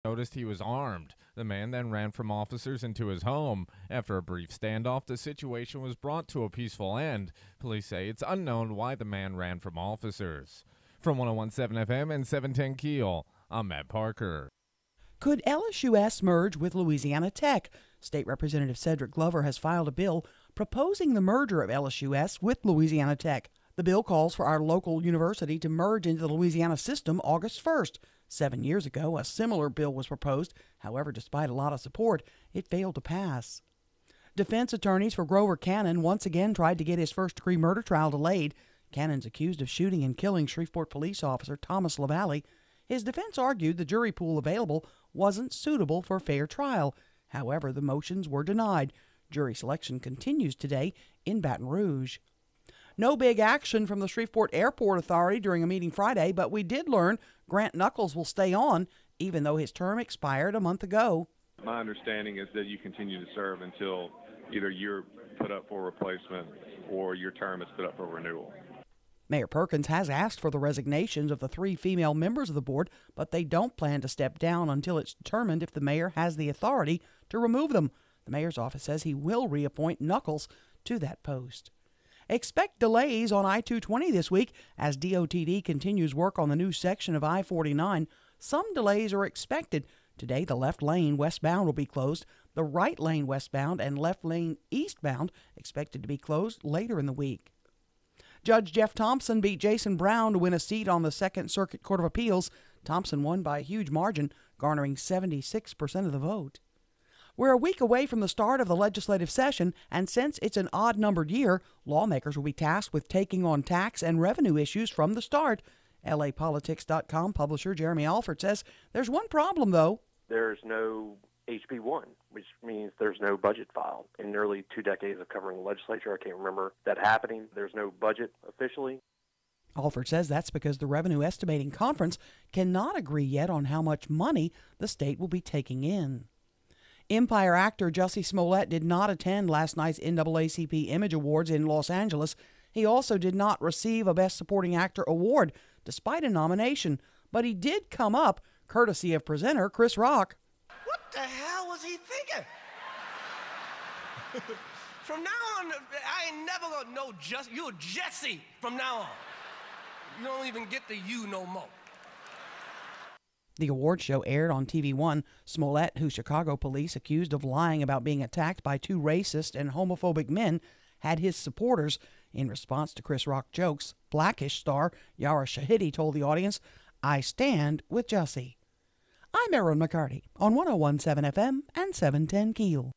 noticed he was armed. The man then ran from officers into his home. After a brief standoff, the situation was brought to a peaceful end. Police say it's unknown why the man ran from officers. From 1017 FM and 710 KEEL, I'm Matt Parker. Could LSUS merge with Louisiana Tech? State Representative Cedric Glover has filed a bill proposing the merger of LSUS with Louisiana Tech. The bill calls for our local university to merge into the Louisiana system August 1st. 7 years ago, a similar bill was proposed. However, despite a lot of support, it failed to pass. Defense attorneys for Grover Cannon once again tried to get his first-degree murder trial delayed. Cannon's accused of shooting and killing Shreveport police officer Thomas LaValle. His defense argued the jury pool available wasn't suitable for fair trial. However, the motions were denied. Jury selection continues today in Baton Rouge. No big action from the Shreveport Airport Authority during a meeting Friday, but we did learn Grant Nuckols will stay on, even though his term expired a month ago. My understanding is that you continue to serve until either you're put up for replacement or your term is put up for renewal. Mayor Perkins has asked for the resignations of the 3 female members of the board, but they don't plan to step down until it's determined if the mayor has the authority to remove them. The mayor's office says he will reappoint Nuckols to that post. Expect delays on I-220 this week as DOTD continues work on the new section of I-49. Some delays are expected. Today, the left lane westbound will be closed. The right lane westbound and left lane eastbound expected to be closed later in the week. Judge Jeff Thompson beat Jason Brown to win a seat on the Second Circuit Court of Appeals. Thompson won by a huge margin, garnering 76% of the vote. We're a week away from the start of the legislative session, and since it's an odd-numbered year, lawmakers will be tasked with taking on tax and revenue issues from the start. LAPolitics.com publisher Jeremy Alford says there's one problem, though. There's no HB1, which means there's no budget filed. In nearly 2 decades of covering the legislature, I can't remember that happening. There's no budget officially. Alford says that's because the Revenue Estimating Conference cannot agree yet on how much money the state will be taking in. Empire actor Jussie Smollett did not attend last night's NAACP Image Awards in Los Angeles. He also did not receive a Best Supporting Actor award, despite a nomination. But he did come up, courtesy of presenter Chris Rock. What the hell was he thinking? From now on, I ain't never gonna know you're Jesse from now on. You don't even get the you no more. The award show aired on TV One. Smollett, who Chicago police accused of lying about being attacked by 2 racist and homophobic men, had his supporters. In response to Chris Rock jokes, Blackish star Yara Shahidi told the audience, "I stand with Jussie." I'm Erin McCarty on 1017 FM and 710 KEEL.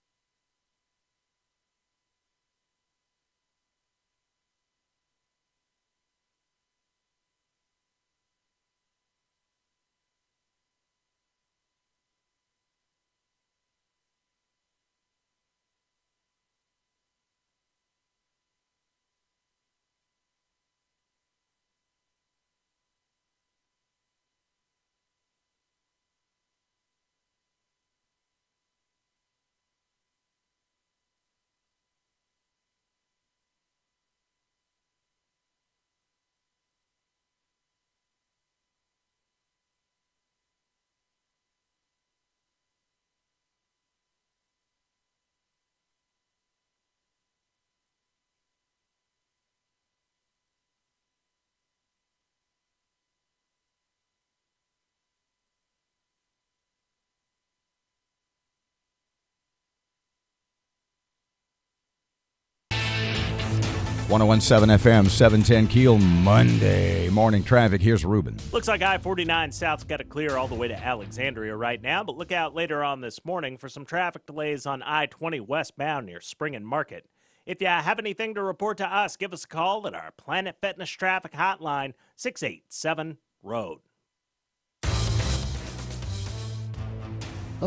.1017 FM, 710 KEEL, Monday morning traffic. Here's Ruben. Looks like I-49 South's got it clear all the way to Alexandria right now, but look out later on this morning for some traffic delays on I-20 westbound near Spring and Market. If you have anything to report to us, give us a call at our Planet Fitness Traffic Hotline, 687-ROAD.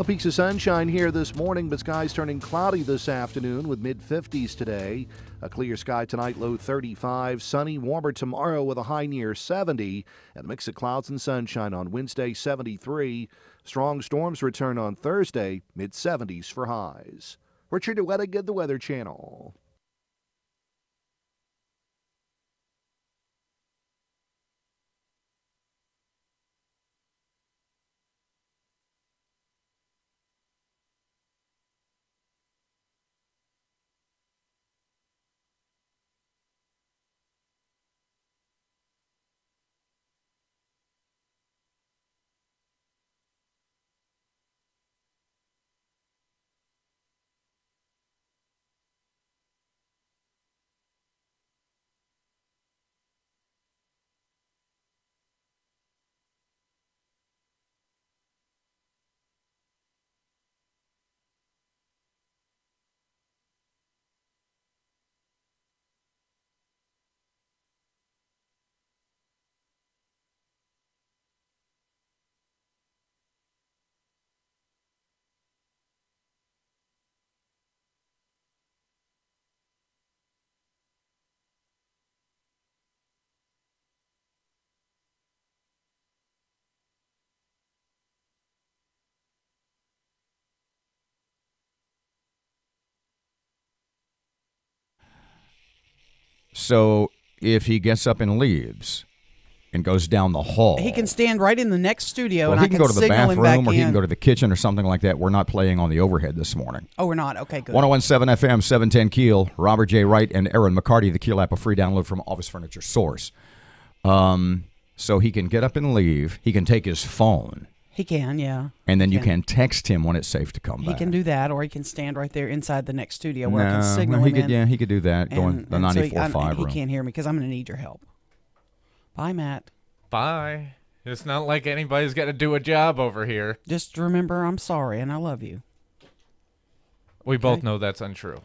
Peaks of sunshine here this morning, but skies turning cloudy this afternoon with mid-50s today. A clear sky tonight, low 35. Sunny, warmer tomorrow with a high near 70. And a mix of clouds and sunshine on Wednesday, 73. Strong storms return on Thursday, mid-70s for highs. Richard Wettig, the Weather Channel. So if he gets up and leaves and goes down the hall, He can stand right in the next studio, well, and he I can can go to the signal him back bathroom, or he can in. go to the kitchen or something like that. We're not playing on the overhead this morning. Oh, we're not? Okay, good. 1017 FM, 710 Keel, Robert J. Wright and Erin McCarty, the Keel app, a free download from Office Furniture Source. So he can get up and leave. He can take his phone, He can, yeah. and then you can text him when it's safe to come He back. can do that, or he can stand right there inside the next studio where I can No, signal he him could, in. yeah, he could do that, going the and so 94.5 he room. can't hear me because I'm going to need your help. Bye, Matt. Bye. It's not like anybody's got to do a job over here. Just remember, I'm sorry, and I love you. We both know that's untrue.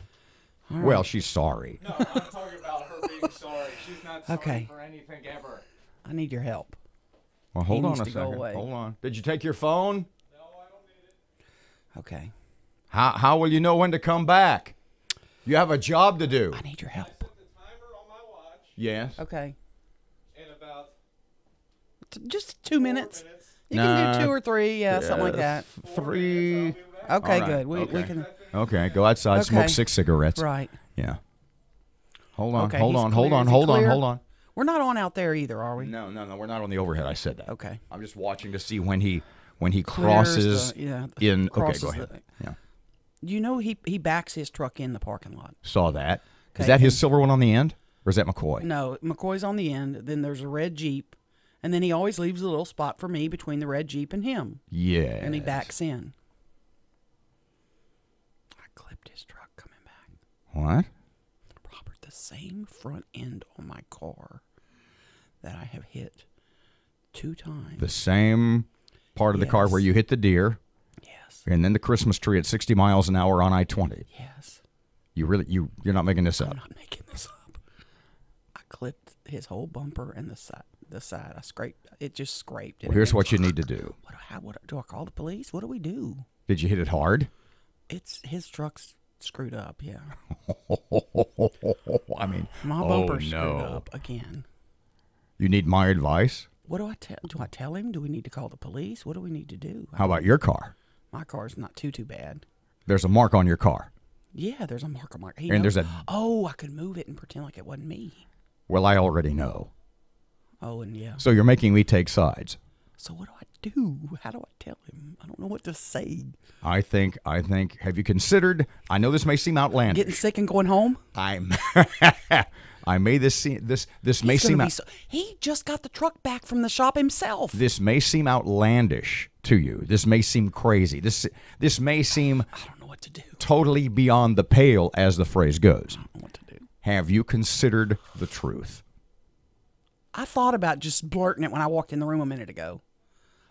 Well, she's sorry. No, I'm talking about her being sorry. She's not sorry Okay. for anything ever. I need your help. Well, hold He on needs a to go second. away. Hold on. Did you take your phone? Okay. How will you know when to come back? You have a job to do. I need your help. Yes. Okay. In about Just 2 minutes. You Nah. can do 2 or 3, yeah, something like that. 3. Okay, All right, good. We okay. can. Okay, go outside, smoke Okay. 6 cigarettes. Right. Yeah. Hold on, Okay, hold he's on, clear. hold on, Is he hold on, clear? hold on. We're not on out there either, are we? No, we're not on the overhead. I said that. Okay. I'm just watching to see when he Clears crosses the- yeah, in. Okay, crosses go ahead. the- Yeah. You know he backs his truck in the parking lot. Saw that. Is Okay, that his and- silver one on the end, or is that McCoy? No, McCoy's on the end. Then there's a red Jeep, and then he always leaves a little spot for me between the red Jeep and him, Yeah. and he backs in. I clipped his truck coming back. What? Robert, the same front end on my car that I have hit 2 times. The same part of the car Yes. where you hit the deer, Yes. and then the Christmas tree at 60 miles an hour on I-20. Yes. You're not making this I'm up. not making this up. I clipped his whole bumper and the side. I scraped. It just scraped. Well, here's what you need to do. What do I call the police? What do we do? Did you hit it hard? It's his truck's screwed up. Yeah, I mean, my bumper's screwed up again. You need my advice? What do I tell? Do I tell him? Do we need to call the police? What do we need to do? How about your car? My car's not too bad. There's a mark on your car. Yeah, there's a mark on my. And there's a- Oh, I could move it and pretend like it wasn't me. Well, I already know. Oh, and yeah. So you're making me take sides. So what do I do? How do I tell him? I don't know what to say. I think. Have you considered? I know this may seem outlandish. Getting sick and going home. I may this may He's seem gonna be he just got the truck back from the shop himself. this may seem outlandish to you. This may seem crazy. This may seem I don't know what to do. totally beyond the pale, as the phrase goes. I don't know what to do. Have you considered the truth? I thought about just blurting it when I walked in the room a minute ago,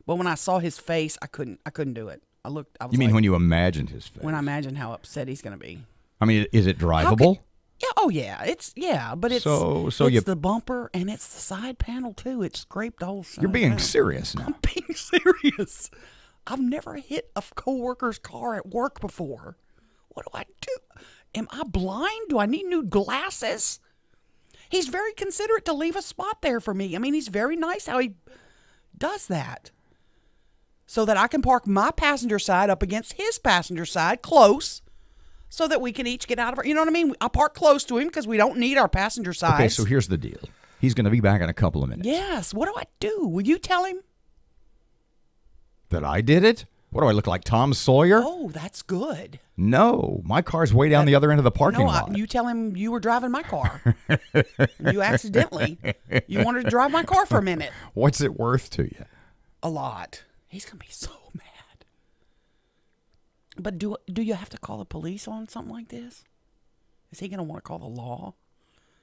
but when I saw his face, I couldn't do it. I was You mean like, when you imagined his face? when I imagined how upset he's going to be. I mean, is it drivable? Yeah. Oh yeah. But it's So it's you- the bumper and it's the side panel too. It scraped the whole side. You're being panel. serious now. I'm being serious. I've never hit a coworker's car at work before. What do I do? Am I blind? Do I need new glasses? He's very considerate to leave a spot there for me. I mean, he's very nice how he does that. So that I can park my passenger side up against his passenger side close so that we can each get out of our, you know what I mean? I park close to him because we don't need our passenger sides. Okay, so here's the deal. He's going to be back in a couple of minutes. Yes. What do I do? Will you tell him? That I did it? What do I look like, Tom Sawyer? Oh, that's good. No, my car's way down the other end of the parking lot. You tell him you were driving my car. You accidentally. You wanted to drive my car for a minute. What's it worth to you? A lot. He's going to be so mad. But do you have to call the police on something like this? Is he going to want to call the law?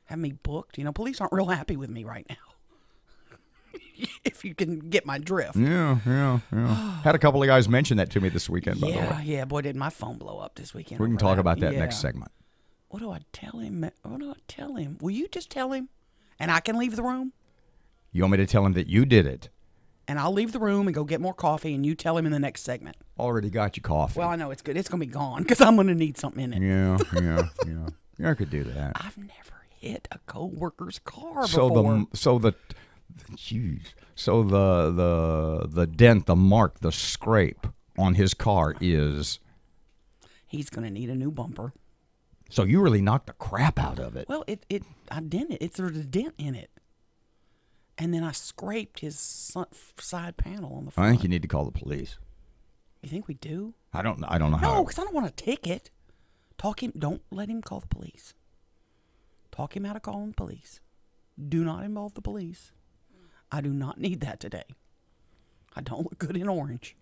Have me booked? You know, police aren't real happy with me right now. If you can get my drift. Yeah. Had a couple of guys mention that to me this weekend, by the way. Yeah. Boy, did my phone blow up this weekend. We can over talk that. about that Yeah. next segment. What do I tell him? Will you just tell him? And I can leave the room? You want me to tell him that you did it? And I'll leave the room and go get more coffee, and you tell him in the next segment. Already got you coffee. Well, I know it's good. It's going to be gone because I'm going to need something in it. Yeah. I could do that. I've never hit a coworker's car So before. the dent, the mark, the scrape on his car is. He's going to need a new bumper. So you really knocked the crap out of it. Well, I dented it. There's a dent in it. And then I scraped his side panel on the front. I think you need to call the police. You think we do? I don't know how. No, because I don't want a ticket. Don't let him call the police. Talk him out of calling the police. Do not involve the police. I do not need that today. I don't look good in orange.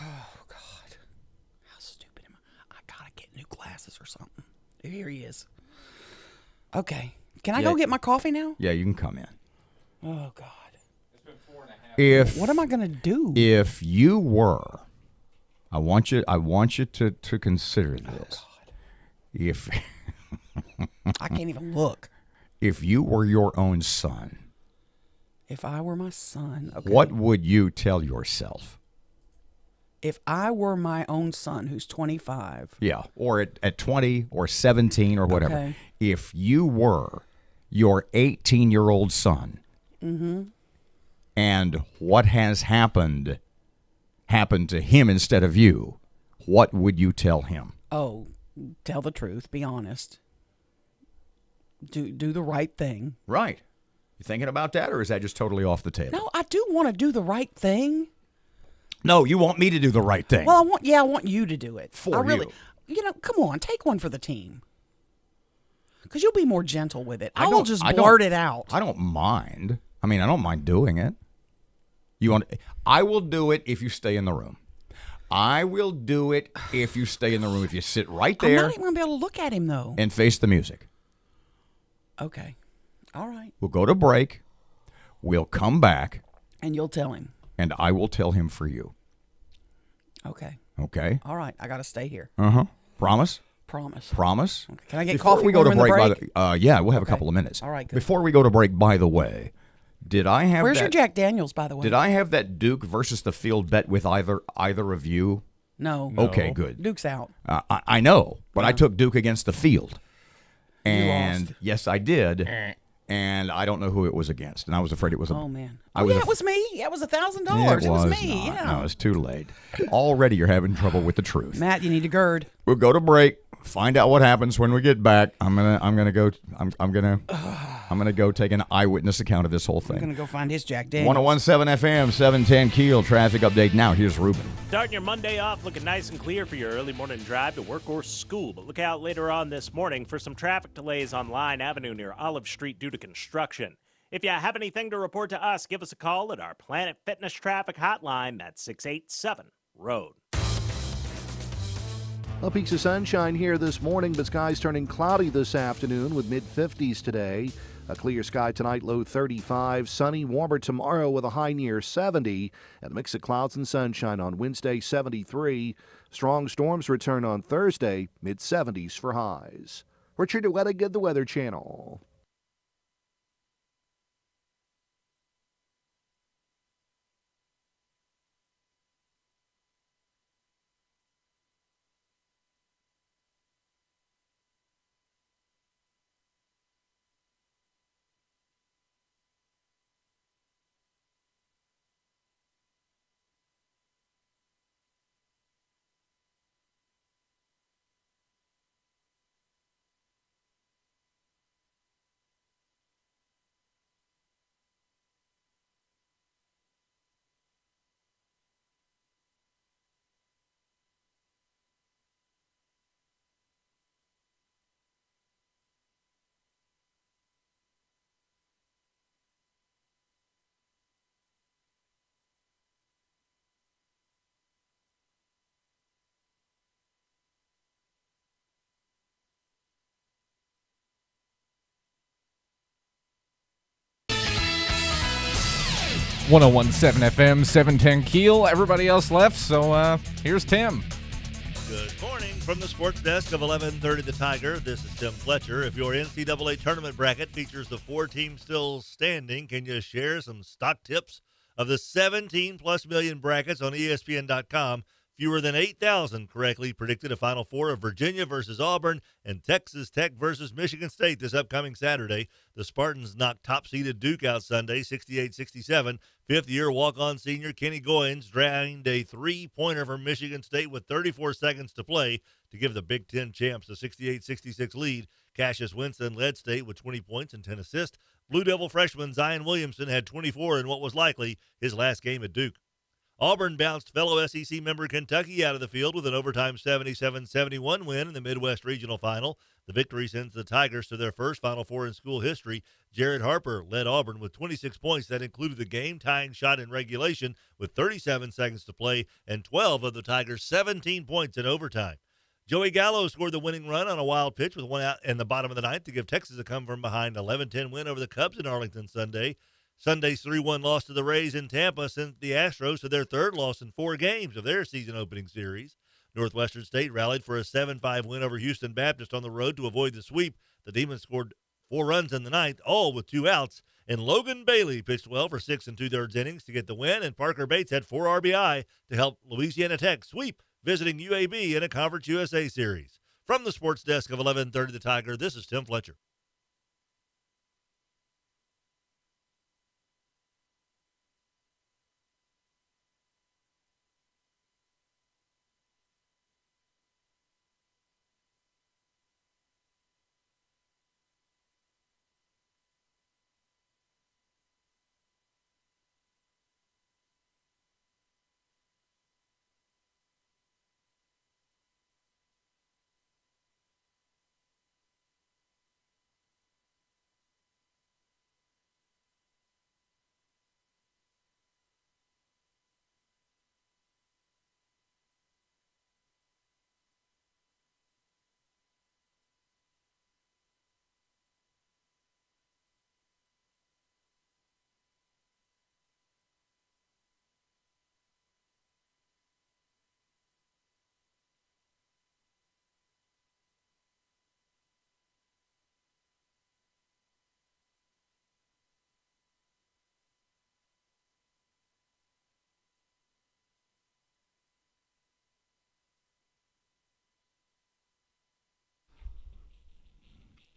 Oh, God. How stupid am I? I gotta get new glasses or something. Here he is. Okay. Can I go get my coffee now? Yeah, you can come in. Oh, God. It's been 4.5. What am I going to do? If you were, I want you to consider this. Oh, God. If I can't even look. If you were your own son, if I were my son, okay. What would you tell yourself? If I were my own son who's 25. Yeah, or at 20 or 17 or whatever. Okay. If you were your 18-year-old son, and what has happened to him instead of you, what would you tell him? Oh, tell the truth. Be honest. Do the right thing. Right. You thinking about that, or is that just totally off the table? No, I do want to do the right thing. No, you want me to do the right thing. Well, I want you to do it. For you. You know, come on, take one for the team. Because you'll be more gentle with it. I'll just I blurt it out. I don't mind. I mean, I don't mind doing it. I will do it if you stay in the room. I will do it if you stay in the room. If you sit right there. I'm not even going to be able to look at him, though. And face the music. Okay. All right. We'll go to break. We'll come back. And you'll tell him. And I will tell him for you. Okay. Okay. All right. I got to stay here. Promise? Promise. Promise? Okay. Can I get Before coffee we go to when we're in break? the break? Yeah, we'll have a couple of minutes. All right, good. Before we go to break, by the way, did I have Where's your Jack Daniels, by the way? Did I have that Duke versus the field bet with either of you? No. Okay, good. Duke's out. I know, but I took Duke against the field. And lost. yes, I did. And I don't know who it was against. And I was afraid it was Oh, man. it was me. Yeah, it was $1,000. It was me. not. Yeah. No, it's too late. Already you're having trouble with the truth. Matt, you need to gird. We'll go to break. Find out what happens when we get back. I'm gonna go take an eyewitness account of this whole thing. I'm gonna go find his Jack Daniels. 101.7 FM, 710 Keel traffic update. Now here's Ruben. Starting your Monday off looking nice and clear for your early morning drive to work or school. But look out later on this morning for some traffic delays on Line Avenue near Olive Street due to construction. If you have anything to report to us, give us a call at our Planet Fitness traffic hotline. That's 687-ROAD. Peaks of sunshine here this morning, but skies turning cloudy this afternoon with mid-50s today. A clear sky tonight, low 35. Sunny, warmer tomorrow with a high near 70. And a mix of clouds and sunshine on Wednesday, 73. Strong storms return on Thursday, mid-70s for highs. Richard Wettigan, the Weather Channel. .101.7 FM, 710 Keel. Everybody else left, so here's Tim. Good morning from the sports desk of 1130 The Tiger. This is Tim Fletcher. If your NCAA tournament bracket features the 4 teams still standing, can you share some stock tips of the 17+ million brackets on ESPN.com Fewer than 8,000 correctly predicted a Final Four of Virginia versus Auburn and Texas Tech versus Michigan State this upcoming Saturday. The Spartans knocked top-seeded Duke out Sunday, 68-67. Fifth-year walk-on senior Kenny Goins drained a three-pointer from Michigan State with 34 seconds to play to give the Big Ten champs a 68-66 lead. Cassius Winston led State with 20 points and 10 assists. Blue Devil freshman Zion Williamson had 24 in what was likely his last game at Duke. Auburn bounced fellow SEC member Kentucky out of the field with an overtime 77-71 win in the Midwest Regional Final. The victory sends the Tigers to their first Final Four in school history. Jared Harper led Auburn with 26 points. That included the game-tying shot in regulation with 37 seconds to play and 12 of the Tigers' 17 points in overtime. Joey Gallo scored the winning run on a wild pitch with one out in the bottom of the ninth to give Texas a come-from-behind 11-10 win over the Cubs in Arlington Sunday. Sunday's 3-1 loss to the Rays in Tampa sent the Astros to their third loss in 4 games of their season-opening series. Northwestern State rallied for a 7-5 win over Houston Baptist on the road to avoid the sweep. The Demons scored 4 runs in the ninth, all with 2 outs, and Logan Bailey pitched well for 6 2/3 innings to get the win, and Parker Bates had 4 RBI to help Louisiana Tech sweep visiting UAB in a Conference USA series. From the sports desk of 1130 The Tiger, this is Tim Fletcher.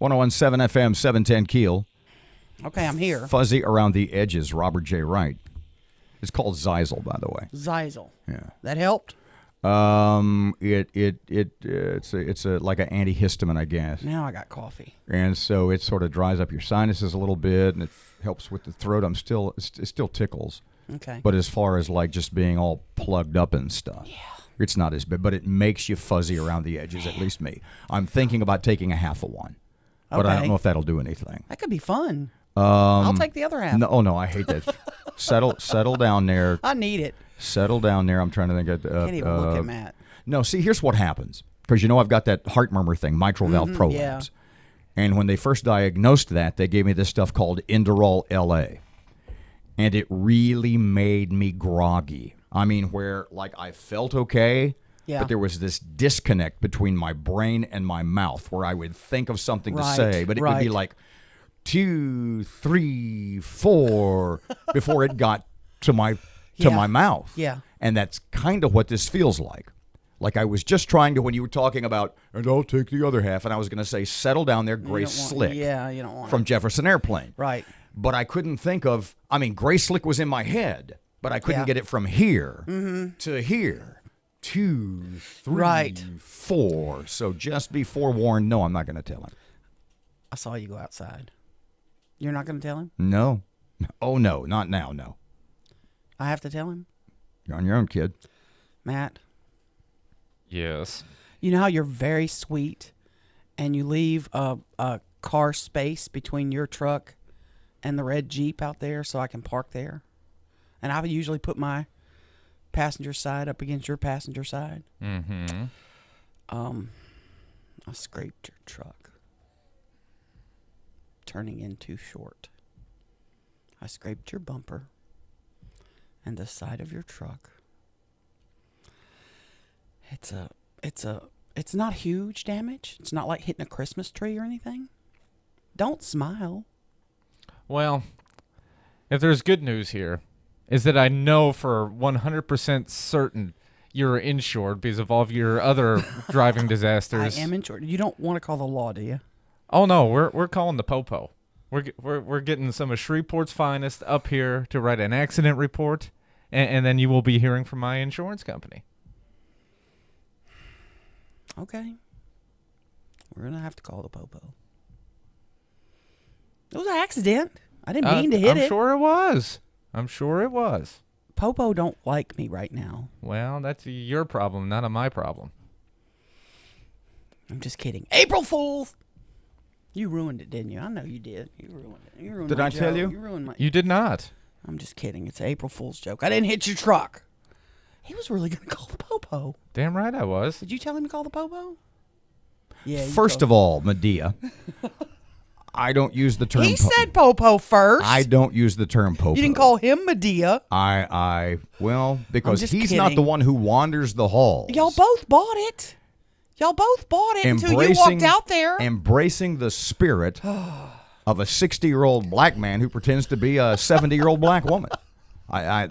.1017 FM, 710 Keel. Okay, I'm here. Fuzzy around the edges, Robert J. Wright. It's called Zyzal, by the way. Zyzal. Yeah. That helped? It's like an antihistamine, I guess. Now I got coffee. And so it sort of dries up your sinuses a little bit, and it helps with the throat. It still tickles. Okay. But as far as like just being all plugged up and stuff, it's not as bad. But it makes you fuzzy around the edges, at least me. I'm thinking about taking a half of one. But I don't know if that'll do anything. That could be fun. I'll take the other half. No, I hate that. Settle down there. I need it. Settle down there. I'm trying to think of. Can't even look at Matt. No, see, here's what happens. Because I've got that heart murmur thing, mitral valve prolapse. Yeah. And when they first diagnosed that, they gave me this stuff called Inderol LA. And it really made me groggy. I mean, where like I felt okay. Yeah. But there was this disconnect between my brain and my mouth where I would think of something to say, but it would be like 2, 3, 4 before it got to my mouth. Yeah. And that's kind of what this feels like. Like I was just trying to, when you were talking about, and I'll take the other half, and I was going to say, settle down there, Grace Slick. Yeah, you don't want from Jefferson Airplane. Right. But I couldn't think of, Grace Slick was in my head, but I couldn't get it from here to here. 2, 3, 4. So just be forewarned. No, I'm not going to tell him. I saw you go outside. You're not going to tell him? No. Oh, no. Not now, no. I have to tell him? You're on your own, kid. Matt? Yes? You know how you're very sweet and you leave a car space between your truck and the red Jeep out there so I can park there? And I would usually put my passenger side up against your passenger side. Mm-hmm. I scraped your truck, turning in too short. I scraped your bumper and the side of your truck. It's not huge damage. It's not like hitting a Christmas tree or anything. Don't smile. Well, if there's good news here, is that I know for 100% certain you're insured because of all of your other driving disasters. I am insured. You don't want to call the law, do you? Oh no, we're calling the popo. We're getting some of Shreveport's finest up here to write an accident report, and then you will be hearing from my insurance company. Okay. We're going to have to call the popo. It was an accident. I didn't mean to hit it. I'm sure it was. I'm sure it was. Popo don't like me right now. Well, that's your problem, not my problem. I'm just kidding. April Fools! You ruined it, didn't you? I know you did. You ruined it. You ruined Did my I tell joke. you? You ruined my... You did not. I'm just kidding. It's an April Fool's joke. I didn't hit your truck. He was really going to call the popo. Damn right I was. Did you tell him to call the popo? Yeah. First of all, Medea, I don't use the term. He said popo first. I don't use the term popo. You didn't call him Medea. Well, because just he's kidding. not the one who wanders the halls. Y'all both bought it. Y'all both bought it until you walked out there. Embracing the spirit of a 60-year-old black man who pretends to be a 70-year-old black woman. I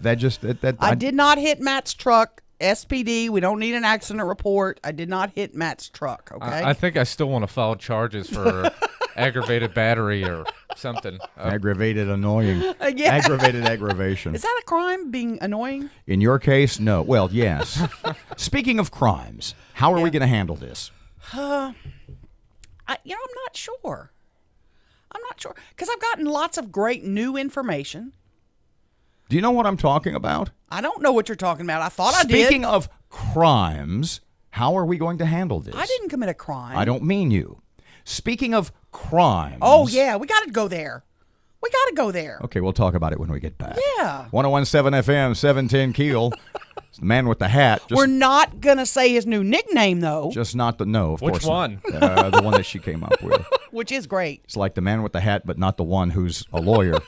did not hit Matt's truck. SPD, we don't need an accident report. I did not hit Matt's truck, okay? I think I still want to file charges for aggravated battery or something. Aggravated annoying. Yeah. Aggravated aggravation. Is that a crime, being annoying? In your case, no. Well, yes. Speaking of crimes, how are we going to handle this? I'm not sure. I'm not sure. Because I've gotten lots of great new information. Do you know what I'm talking about? I don't know what you're talking about. I thought I did. Speaking of crimes, how are we going to handle this? I didn't commit a crime. I don't mean you. Speaking of crimes. Oh, yeah. We got to go there. We got to go there. Okay, we'll talk about it when we get back. Yeah. 101.7 FM, 710 Keel. It's the man with the hat. We're not going to say his new nickname, though. Just not the, no, of Which course one? not. The one that she came up with. Which is great. It's like the man with the hat, but not the one who's a lawyer.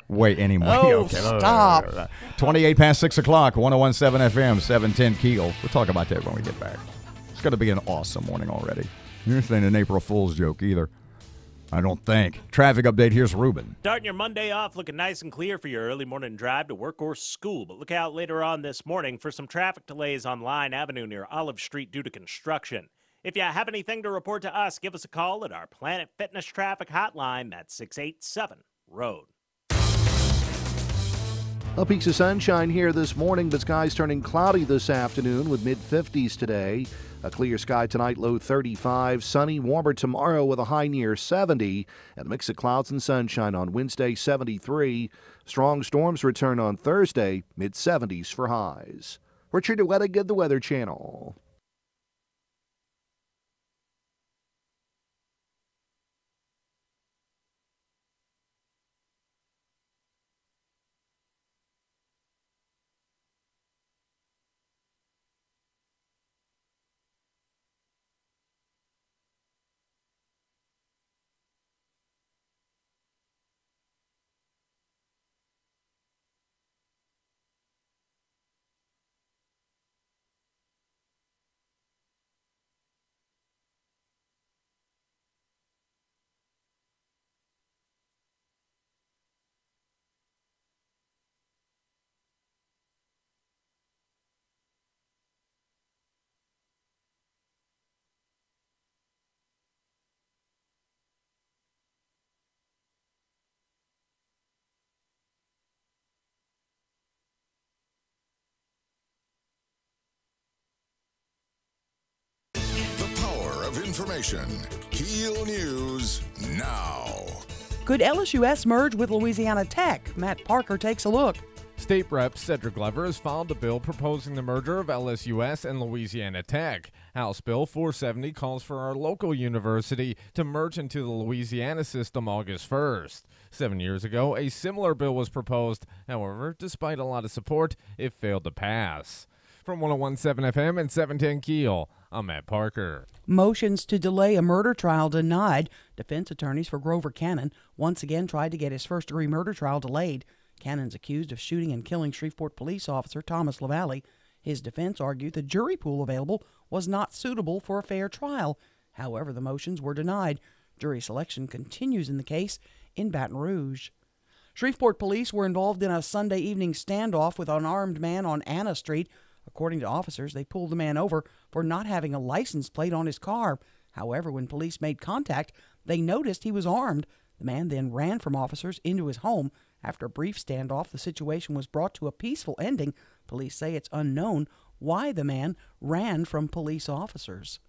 Wait, anyway. Oh, okay. stop. 28 past 6 o'clock, 101.7 FM, 710 Keel. We'll talk about that when we get back. It's going to be an awesome morning already. This ain't an April Fool's joke either. I don't think. Traffic update, here's Ruben. Starting your Monday off looking nice and clear for your early morning drive to work or school. But look out later on this morning for some traffic delays on Line Avenue near Olive Street due to construction. If you have anything to report to us, give us a call at our Planet Fitness traffic hotline. That's 687-ROAD. A piece of sunshine here this morning, but skies turning cloudy this afternoon with mid-50s today. A clear sky tonight, low 35. Sunny, warmer tomorrow with a high near 70. And a mix of clouds and sunshine on Wednesday, 73. Strong storms return on Thursday, mid-70s for highs. Richard DeWettig at the Weather Channel. Information. KEEL News now. Could LSUS merge with Louisiana Tech? Matt Parker takes a look. State Rep Cedric Glover has filed a bill proposing the merger of LSUS and Louisiana Tech. House Bill 470 calls for our local university to merge into the Louisiana system August 1st. 7 years ago, a similar bill was proposed. However, despite a lot of support, it failed to pass. From 101.7 FM and 710 Keel, I'm Matt Parker. Motions to delay a murder trial denied. Defense attorneys for Grover Cannon once again tried to get his first-degree murder trial delayed. Cannon's accused of shooting and killing Shreveport police officer Thomas LaValle. His defense argued the jury pool available was not suitable for a fair trial. However, the motions were denied. Jury selection continues in the case in Baton Rouge. Shreveport police were involved in a Sunday evening standoff with an armed man on Anna Street. According to officers, they pulled the man over for not having a license plate on his car. However, when police made contact, they noticed he was armed. The man then ran from officers into his home. After a brief standoff, the situation was brought to a peaceful ending. Police say it's unknown why the man ran from police officers.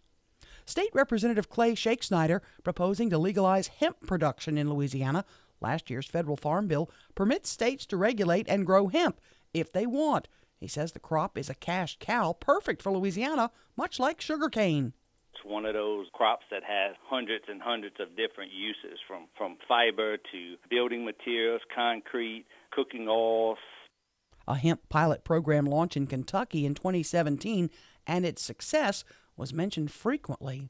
State Representative Clay Shakesnyder proposing to legalize hemp production in Louisiana. Last year's federal farm bill permits states to regulate and grow hemp if they want. He says the crop is a cash cow, perfect for Louisiana, much like sugarcane. It's one of those crops that has hundreds and hundreds of different uses, from fiber to building materials, concrete, cooking oils. A hemp pilot program launched in Kentucky in 2017, and its success was mentioned frequently.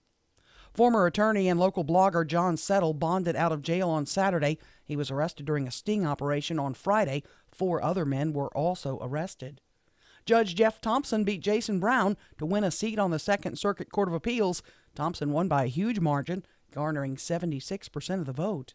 Former attorney and local blogger John Settle bonded out of jail on Saturday. He was arrested during a sting operation on Friday. 4 other men were also arrested. Judge Jeff Thompson beat Jason Brown to win a seat on the Second Circuit Court of Appeals. Thompson won by a huge margin, garnering 76% of the vote.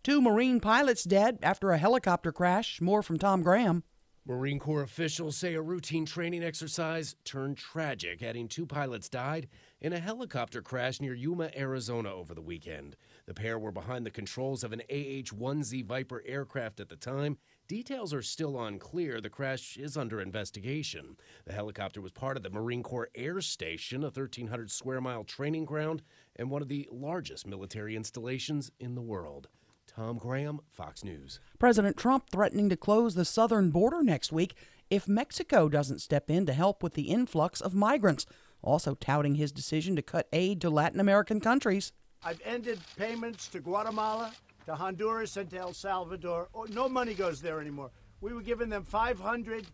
2 Marine pilots dead after a helicopter crash. More from Tom Graham. Marine Corps officials say a routine training exercise turned tragic, adding 2 pilots died in a helicopter crash near Yuma, Arizona over the weekend. The pair were behind the controls of an AH-1Z Viper aircraft at the time. Details are still unclear. The crash is under investigation. The helicopter was part of the Marine Corps Air Station, a 1,300 square mile training ground, and one of the largest military installations in the world. Tom Graham, Fox News. President Trump threatening to close the southern border next week if Mexico doesn't step in to help with the influx of migrants, also touting his decision to cut aid to Latin American countries. I've ended payments to Guatemala, to Honduras, and to El Salvador. No money goes there anymore. We were giving them $500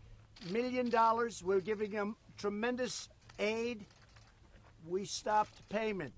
million. We were giving them tremendous aid. We stopped payment.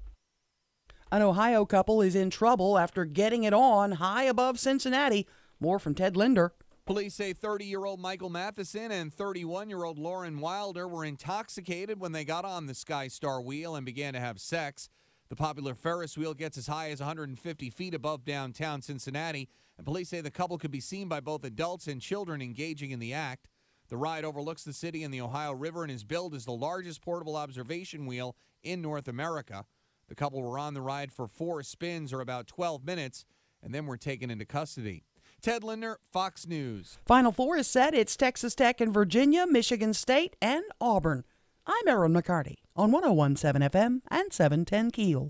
An Ohio couple is in trouble after getting it on high above Cincinnati. More from Ted Linder. Police say 30-year-old Michael Matheson and 31-year-old Lauren Wilder were intoxicated when they got on the Skystar wheel and began to have sex. The popular Ferris wheel gets as high as 150 feet above downtown Cincinnati, and police say the couple could be seen by both adults and children engaging in the act. The ride overlooks the city and the Ohio River and is billed as the largest portable observation wheel in North America. The couple were on the ride for 4 spins, or about 12 minutes, and then were taken into custody. Ted Linder, Fox News. Final Four is set. It's Texas Tech and Virginia, Michigan State, and Auburn. I'm Erin McCarty on 101.7 FM and 710 KEEL.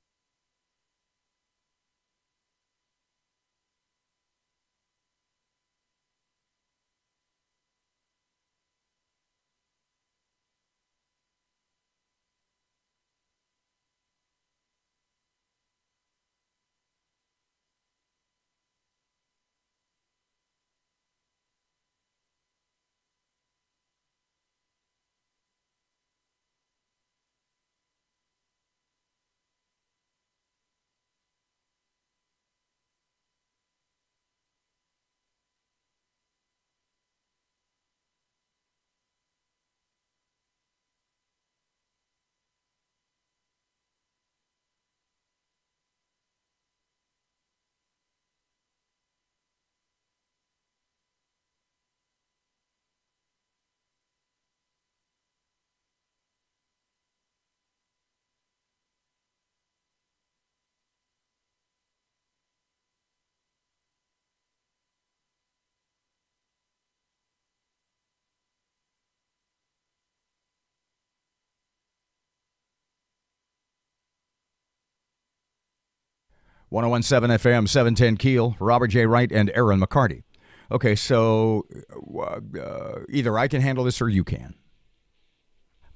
.101.7 FM, 710 KEEL, Robert J. Wright and Erin McCarty. Okay, so either I can handle this or you can.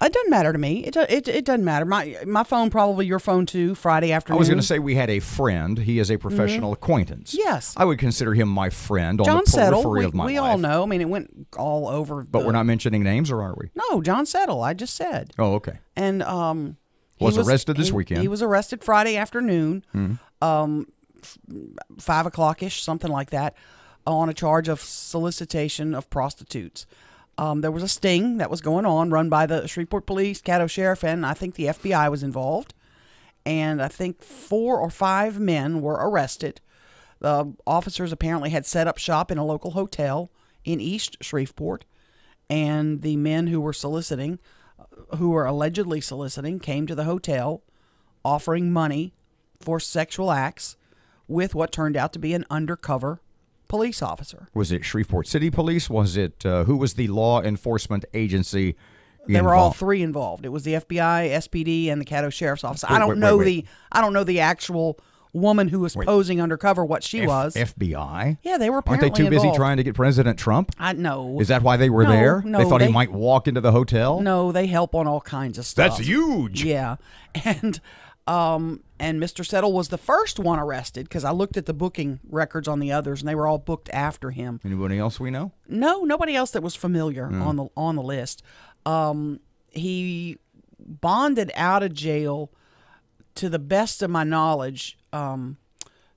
It doesn't matter to me. It doesn't matter. My phone, probably your phone too, Friday afternoon. I was going to say we had a friend. He is a professional acquaintance. Yes. I would consider him my friend on John the Settle, periphery of my life. we all know. I mean, it went all over. But we're not mentioning names, or are we? No, John Settle, I just said. Oh, okay. And was arrested this weekend. He was arrested Friday afternoon, 5 o'clock-ish, something like that, on a charge of solicitation of prostitutes. There was a sting that was going on, run by the Shreveport Police, Caddo Sheriff, and I think the FBI was involved. And I think 4 or 5 men were arrested. The officers apparently had set up shop in a local hotel in East Shreveport. and the men who were soliciting, who were allegedly soliciting, came to the hotel offering money for sexual acts with what turned out to be an undercover police officer. Was it Shreveport City Police? Was it who was the law enforcement agency They were all involved? three involved. It was the FBI, SPD, and the Caddo Sheriff's Office. Wait, I don't wait, know wait. I don't know the actual woman who was posing undercover what she was. FBI? Yeah, they were Aren't they apparently too busy involved. trying to get President Trump? I know. Is that why they were No, there? no, they thought he they- might walk into the hotel? No, they help on all kinds of stuff. That's huge. Yeah. And Mr. Settle was the first one arrested because I looked at the booking records on the others and they were all booked after him. Anybody else we know? No, nobody else that was familiar Mm. on the list. He bonded out of jail, to the best of my knowledge,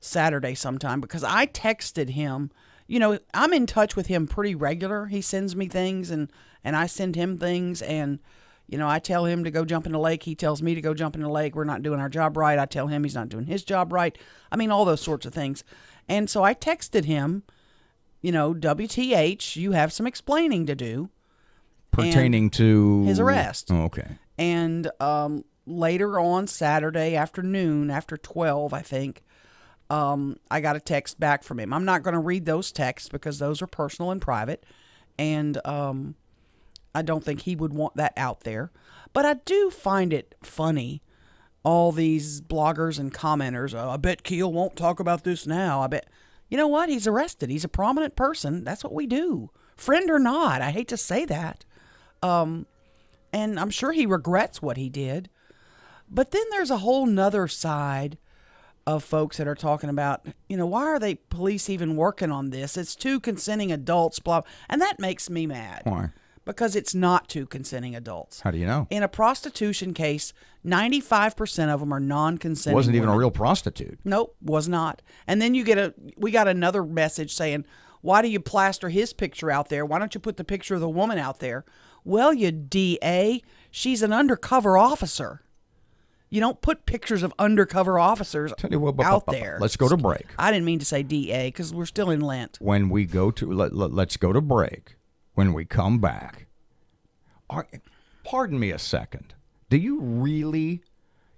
Saturday sometime, because I texted him. You know, I'm in touch with him pretty regular. He sends me things and I send him things, and you know, I tell him to go jump in the lake. He tells me to go jump in the lake. We're not doing our job right. I tell him he's not doing his job right. I mean, all those sorts of things. And so I texted him, you know, WTH, you have some explaining to do. Pertaining to his arrest. Oh, okay. And later on Saturday afternoon, after 12, I think, I got a text back from him. I'm not going to read those texts because those are personal and private. And I don't think he would want that out there. But I do find it funny, all these bloggers and commenters. Oh, I bet Keel won't talk about this now. I bet. You know what? He's arrested. He's a prominent person. That's what we do. Friend or not. I hate to say that. And I'm sure he regrets what he did. But then there's a whole nother side of folks that are talking about, you know, why are they police even working on this? It's two consenting adults, blah. And that makes me mad. Why? Because it's not two consenting adults. How do you know? In a prostitution case, 95% of them are non-consenting. Wasn't even a women. real prostitute. Nope, was not. And then we got another message saying, why do you plaster his picture out there? Why don't you put the picture of the woman out there? Well, you DA, she's an undercover officer. You don't put pictures of undercover officers out there. Let's go to break. I didn't mean to say DA because we're still in Lent. When we go to let's go to break. When we come back, pardon me a second. You're really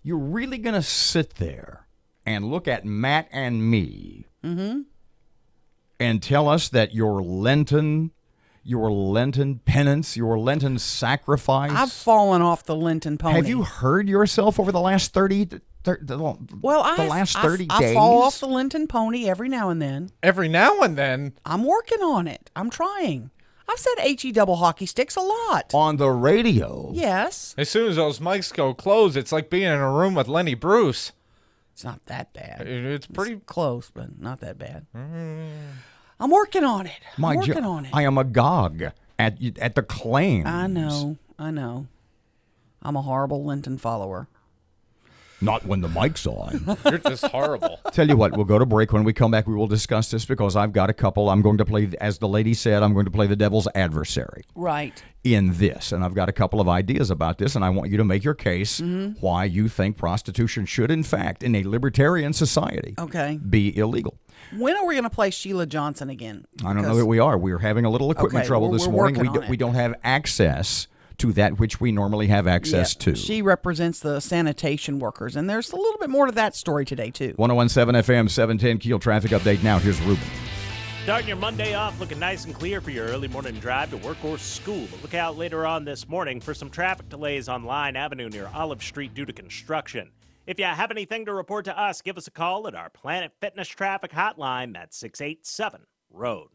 going to sit there and look at Matt and me and tell us that your Lenten penance, your Lenten sacrifice? I've fallen off the Lenten pony. Have you heard yourself over the last 30 last 30 days? I fall off the Lenten pony every now and then. Every now and then? I'm working on it. I'm trying. I've said HE double hockey sticks a lot. On the radio? Yes. As soon as those mics go closed, it's like being in a room with Lenny Bruce. It's not that bad. It's pretty close, but not that bad. I'm working on it. I'm working on it. I am agog at the claims. I know. I'm a horrible Lenten follower. Not when the mic's on. You're just horrible. Tell you what, we'll go to break. When we come back, we will discuss this because I've got a couple. I'm going to play, as the lady said, I'm going to play the devil's adversary. Right. In this. And I've got a couple of ideas about this, and I want you to make your case why you think prostitution should, in fact, in a libertarian society, be illegal. When are we going to play Sheila Johnson again? I don't know that we are. We're having a little equipment trouble this morning. We don't have access to that which we normally have access to. She represents the sanitation workers, and there's a little bit more to that story today, too. 101.7 FM, 710 Keel traffic update now. Here's Ruben. Starting your Monday off looking nice and clear for your early morning drive to work or school. But look out later on this morning for some traffic delays on Line Avenue near Olive Street due to construction. If you have anything to report to us, give us a call at our Planet Fitness traffic hotline. That's 687-ROAD.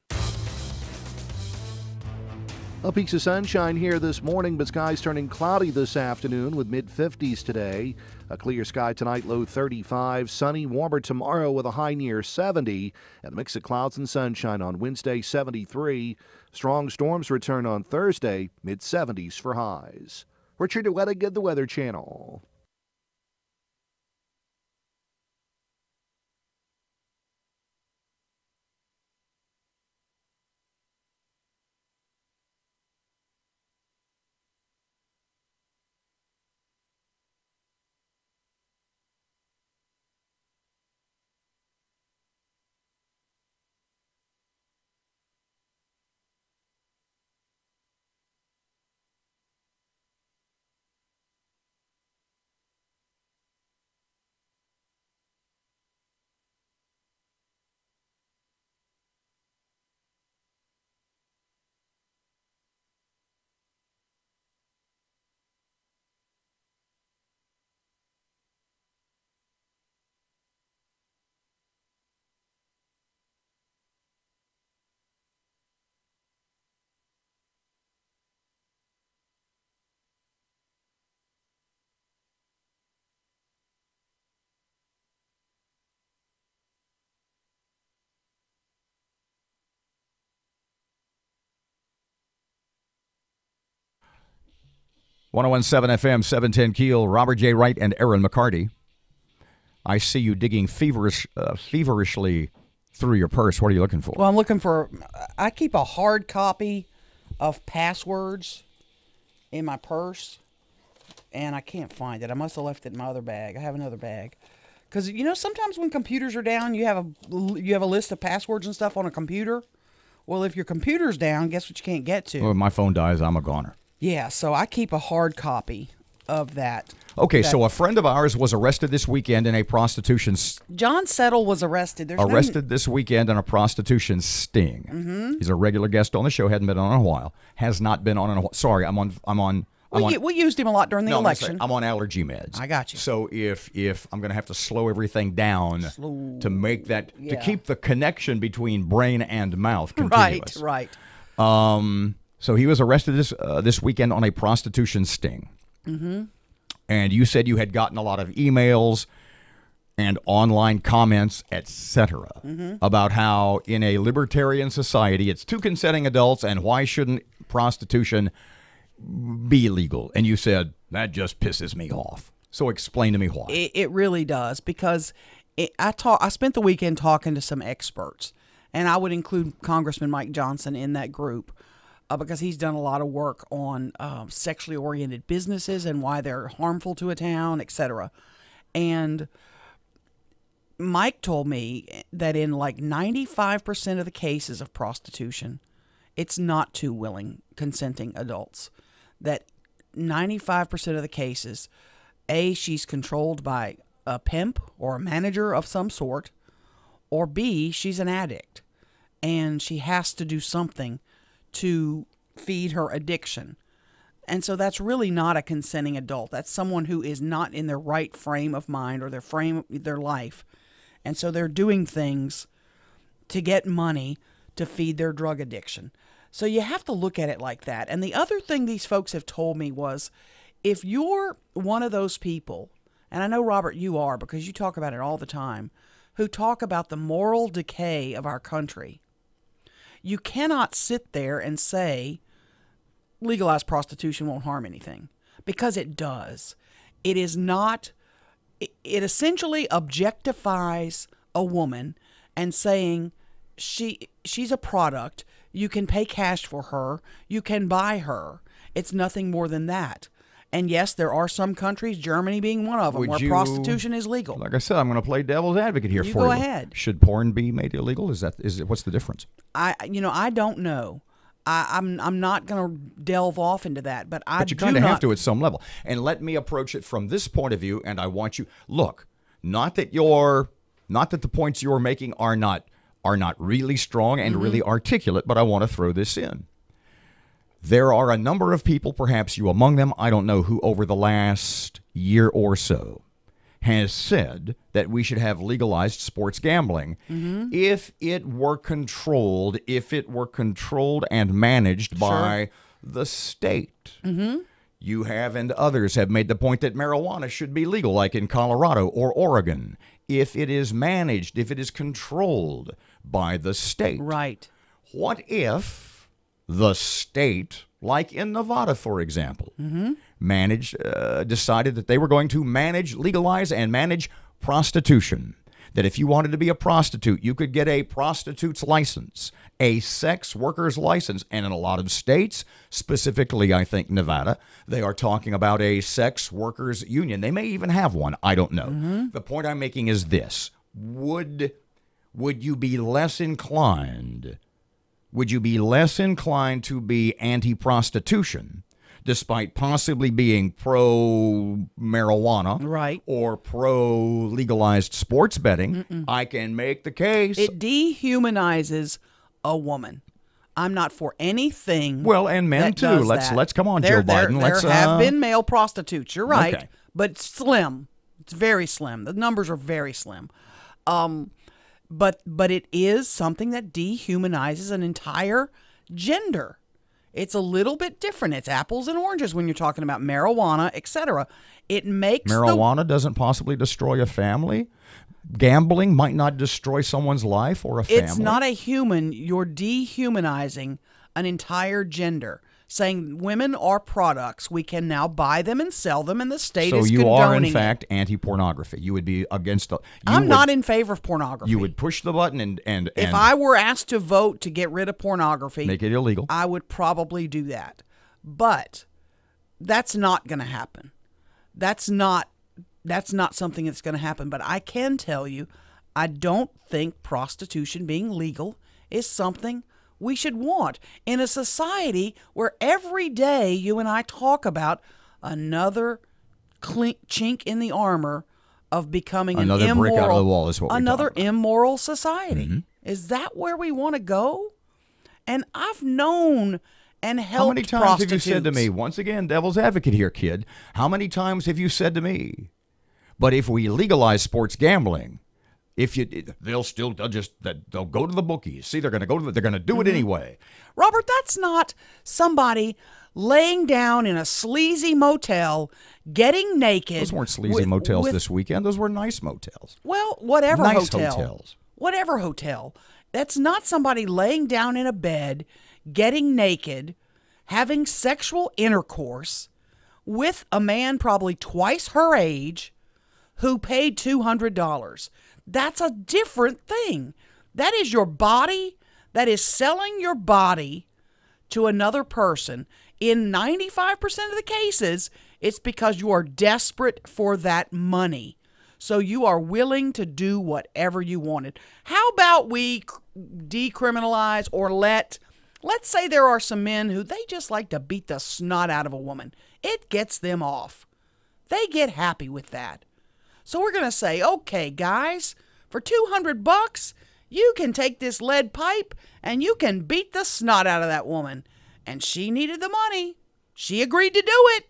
Peaks of sunshine here this morning, but skies turning cloudy this afternoon with mid-50s today. A clear sky tonight, low 35. Sunny, warmer tomorrow with a high near 70. And a mix of clouds and sunshine on Wednesday, 73. Strong storms return on Thursday, mid-70s for highs. Richard Wettig, the Weather Channel. 101.7 FM, 710 Keel, Robert J. Wright and Erin McCarty. I see you digging feverishly through your purse. What are you looking for? Well, I keep a hard copy of passwords in my purse, and I can't find it. I must have left it in my other bag. I have another bag. Because, sometimes when computers are down, you have a list of passwords and stuff on a computer. Well, if your computer's down, guess what you can't get to? Well, if my phone dies, I'm a goner. Yeah, so I keep a hard copy of that. Okay, so a friend of ours was arrested this weekend in a prostitution... John Settle was arrested. Arrested this weekend in a prostitution sting. Mm-hmm. He's a regular guest on the show. Hadn't been on in a while. Has not been on in a while. Sorry, We used him a lot during the election. I'm on allergy meds. I got you. So if I'm going to have to slow everything down to make that to keep the connection between brain and mouth continuous. Right. So he was arrested this weekend on a prostitution sting. Mm-hmm. And you said you had gotten a lot of emails and online comments, etc., about how in a libertarian society it's two consenting adults and why shouldn't prostitution be legal? And you said, that just pisses me off. So explain to me why. It really does, because I spent the weekend talking to some experts, and I would include Congressman Mike Johnson in that group because he's done a lot of work on sexually oriented businesses and why they're harmful to a town, etc. And Mike told me that in like 95% of the cases of prostitution, it's not two willing, consenting adults. That 95% of the cases, A, she's controlled by a pimp or a manager of some sort, or B, she's an addict and she has to do something to feed her addiction. And so that's really not a consenting adult. That's someone who is not in their right frame of mind or their life. And so they're doing things to get money to feed their drug addiction. So you have to look at it like that. And the other thing these folks have told me was, if you're one of those people, and I know, Robert, you are, because you talk about it all the time, who talk about the moral decay of our country, you cannot sit there and say legalized prostitution won't harm anything, because it does. It is not. It essentially objectifies a woman and saying she's a product. You can pay cash for her. You can buy her. It's nothing more than that. And yes, there are some countries, Germany being one of them, where prostitution is legal. Like I said, I'm going to play devil's advocate here for you. Go ahead. Should porn be made illegal? What's the difference? I don't know. I'm not going to delve off into that, but you kind of have to at some level. And let me approach it from this point of view. And I want you look. Not that the points you're making are not really strong and really articulate, but I want to throw this in. There are a number of people, perhaps you among them, I don't know, who over the last year or so has said that we should have legalized sports gambling if it were controlled and managed by the state. You have and others have made the point that marijuana should be legal, like in Colorado or Oregon, if it is managed, if it is controlled by the state. Right. What if the state, like in Nevada, for example, decided that they were going to legalize and manage prostitution? That if you wanted to be a prostitute, you could get a prostitute's license, a sex worker's license. And in a lot of states, specifically, I think Nevada, they are talking about a sex workers union. They may even have one. I don't know. The point I'm making is this. Would you be less inclined to be anti-prostitution, despite possibly being pro-marijuana, right, or pro-legalized sports betting? I can make the case. It dehumanizes a woman. I'm not for anything. Well, and men too. Let's come on, Joe Biden. There have been male prostitutes. You're right, okay, but it's slim. It's very slim. The numbers are very slim. But it is something that dehumanizes an entire gender. It's a little bit different. It's apples and oranges when you're talking about marijuana, etc. It makes marijuana doesn't possibly destroy a family. Gambling might not destroy someone's life or a family. It's not a human. You're dehumanizing an entire gender. saying women are products. We can now buy them and sell them, and the state So is you condoning are, in it. fact, anti-pornography. You would be against the... I'm not in favor of pornography. You would push the button and if I were asked to vote to get rid of pornography... make it illegal. I would probably do that. But that's not going to happen. That's not something that's going to happen. But I can tell you, I don't think prostitution being legal is something we should want in a society where every day you and I talk about another chink in the armor of becoming another brick out of the wall is what we're another talking about. immoral society. Mm-hmm. Is that where we want to go? And I've known and helped How many times prostitutes. have you said to me, once again, devil's advocate here, kid, how many times have you said to me, but if we legalize sports gambling, they'll go to the bookies. See, they're going to do it anyway. Robert, that's not somebody laying down in a sleazy motel, getting naked. Those weren't sleazy motels this weekend. Those were nice motels. Well, whatever nice hotel. hotels. Whatever hotel. That's not somebody laying down in a bed, getting naked, having sexual intercourse with a man probably twice her age who paid $200. That's a different thing. That is your body. That is selling your body to another person. In 95% of the cases, it's because you are desperate for that money. So you are willing to do whatever you wanted. How about we decriminalize or let's say there are some men who they just like to beat the snot out of a woman. It gets them off. They get happy with that. So we're going to say, okay, guys, for $200, you can take this lead pipe and you can beat the snot out of that woman. And she needed the money. She agreed to do it.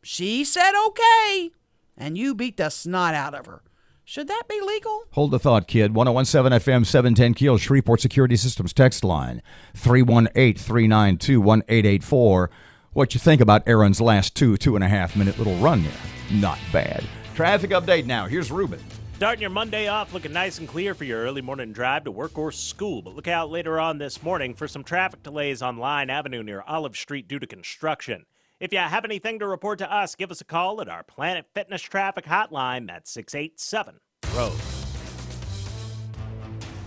She said, okay. And you beat the snot out of her. Should that be legal? Hold the thought, kid. 1017 FM, 710 KEEL, Shreveport Security Systems text line, 318-392-1884. What you think about Erin's last 2.5 minute little run there? Not bad. Traffic update now. Here's Ruben. Starting your Monday off looking nice and clear for your early morning drive to work or school. But look out later on this morning for some traffic delays on Line Avenue near Olive Street due to construction. If you have anything to report to us, give us a call at our Planet Fitness Traffic Hotline. That's 687-ROAD.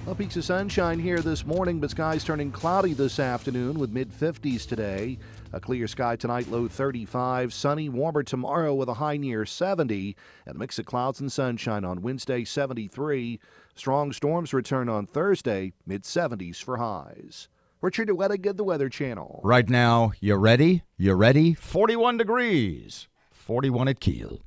Well, peaks of sunshine here this morning, but skies turning cloudy this afternoon with mid-50s today. A clear sky tonight, low 35. Sunny, warmer tomorrow with a high near 70. And a mix of clouds and sunshine on Wednesday, 73. Strong storms return on Thursday, mid-70s for highs. Richard Wettig, the Weather Channel. Right now, you ready? You ready? 41 degrees. 41 at KEEL.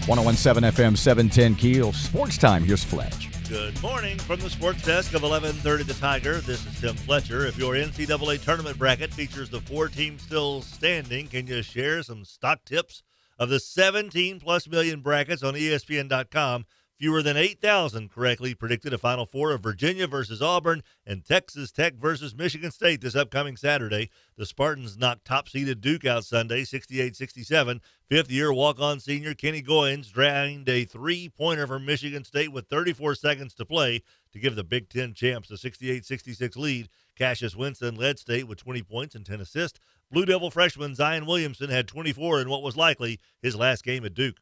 1017 FM 710 Keel. Sports Time. Here's Fletch. Good morning from the sports desk of 1130 The Tiger. This is Tim Fletcher. If your NCAA tournament bracket features the 4 teams still standing, can you share some stock tips of the 17-plus million brackets on ESPN.com? Fewer than 8,000 correctly predicted a Final Four of Virginia versus Auburn and Texas Tech versus Michigan State this upcoming Saturday. The Spartans knocked top-seeded Duke out Sunday, 68-67. Fifth-year walk-on senior Kenny Goins drained a three-pointer from Michigan State with 34 seconds to play to give the Big Ten champs a 68-66 lead. Cassius Winston led State with 20 points and 10 assists. Blue Devil freshman Zion Williamson had 24 in what was likely his last game at Duke.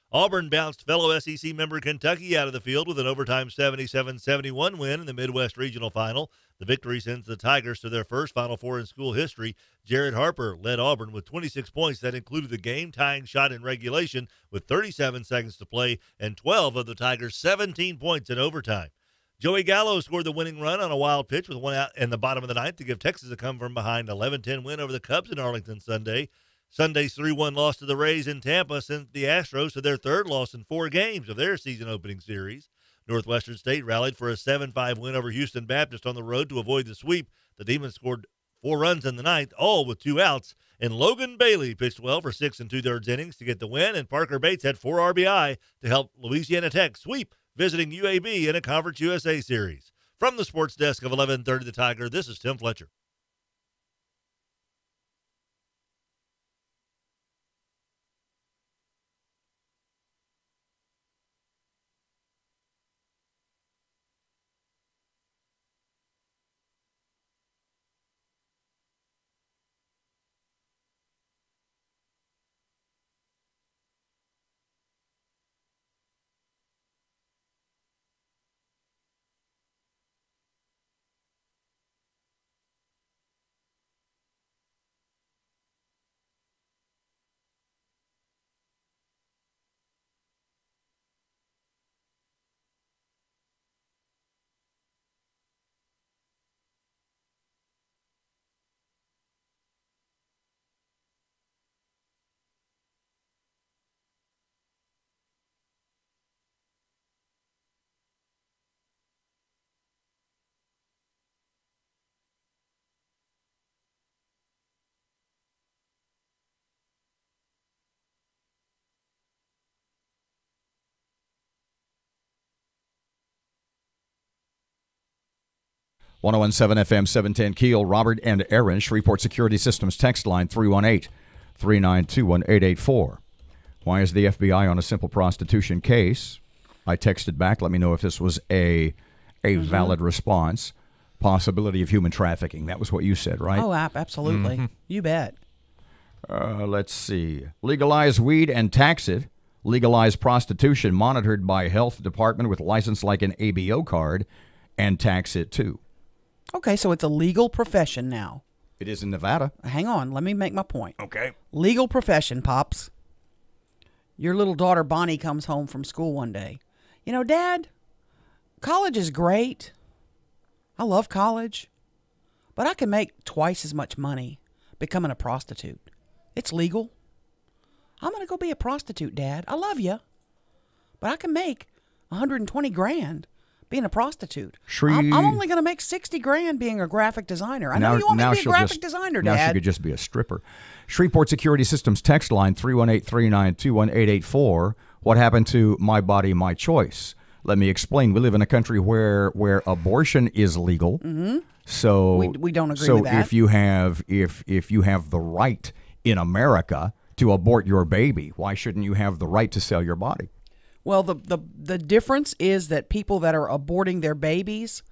Auburn bounced fellow SEC member Kentucky out of the field with an overtime 77-71 win in the Midwest Regional Final. The victory sends the Tigers to their first Final Four in school history. Jared Harper led Auburn with 26 points. That included the game-tying shot in regulation with 37 seconds to play and 12 of the Tigers' 17 points in overtime. Joey Gallo scored the winning run on a wild pitch with one out in the bottom of the ninth to give Texas a come-from-behind 11-10 win over the Cubs in Arlington Sunday. Sunday's 3-1 loss to the Rays in Tampa sent the Astros to their third loss in 4 games of their season-opening series. Northwestern State rallied for a 7-5 win over Houston Baptist on the road to avoid the sweep. The Demons scored 4 runs in the ninth, all with 2 outs, and Logan Bailey pitched well for 6 2/3 innings to get the win, and Parker Bates had 4 RBI to help Louisiana Tech sweep visiting UAB in a Conference USA series. From the sports desk of 1130 The Tiger, this is Tim Fletcher. One 1017 FM 710 Keel. Robert and Erin, Shreveport Security Systems text line 318-392-1884. Why is the FBI on a simple prostitution case? I texted back. Let me know if this was a valid response. Possibility of human trafficking. That was what you said, right? Oh, absolutely. You bet. Let's see. Legalize weed and tax it. Legalize prostitution monitored by health department with license like an ABO card and tax it too. Okay, so it's a legal profession now. It is in Nevada. Hang on, let me make my point. Okay. Legal profession, Pops. Your little daughter Bonnie comes home from school one day. You know, Dad, college is great. I love college. But I can make twice as much money becoming a prostitute. It's legal. I'm going to go be a prostitute, Dad. I love you. But I can make $120,000 being a prostitute. I'm only going to make $60,000 being a graphic designer. I know you want me to be a graphic designer, Dad. Now she could just be a stripper. Shreveport Security Systems text line 318-392-1884. What happened to my body, my choice? Let me explain. We live in a country where abortion is legal. Mm-hmm. So we don't agree with that. So if you have the right in America to abort your baby, why shouldn't you have the right to sell your body? Well, the difference is that people that are aborting their babies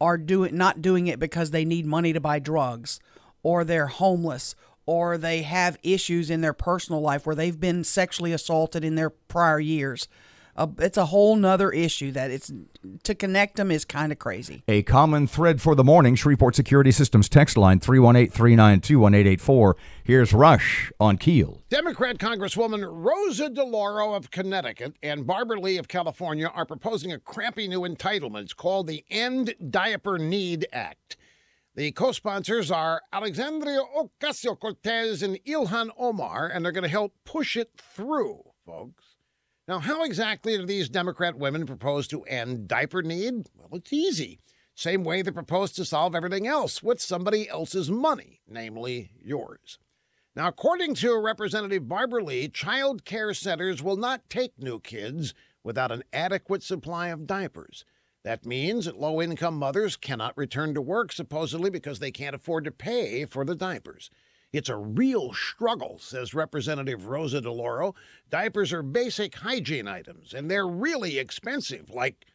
are not doing it because they need money to buy drugs, or they're homeless, or they have issues in their personal life where they've been sexually assaulted in their prior years. It's a whole nother issue that to connect them is kind of crazy. A common thread for the morning, Shreveport Security Systems text line 318-392-1884. Here's Rush on Keel. Democrat Congresswoman Rosa DeLauro of Connecticut and Barbara Lee of California are proposing a crappy new entitlement called the End Diaper Need Act. The co-sponsors are Alexandria Ocasio-Cortez and Ilhan Omar, and they're going to help push it through, folks. Now, how exactly do these Democrat women propose to end diaper need? Well, it's easy. Same way they propose to solve everything else with somebody else's money, namely yours. Now, according to Representative Barbara Lee, child care centers will not take new kids without an adequate supply of diapers. That means that low-income mothers cannot return to work, supposedly because they can't afford to pay for the diapers. It's a real struggle, says Representative Rosa DeLauro. Diapers are basic hygiene items, and they're really expensive, like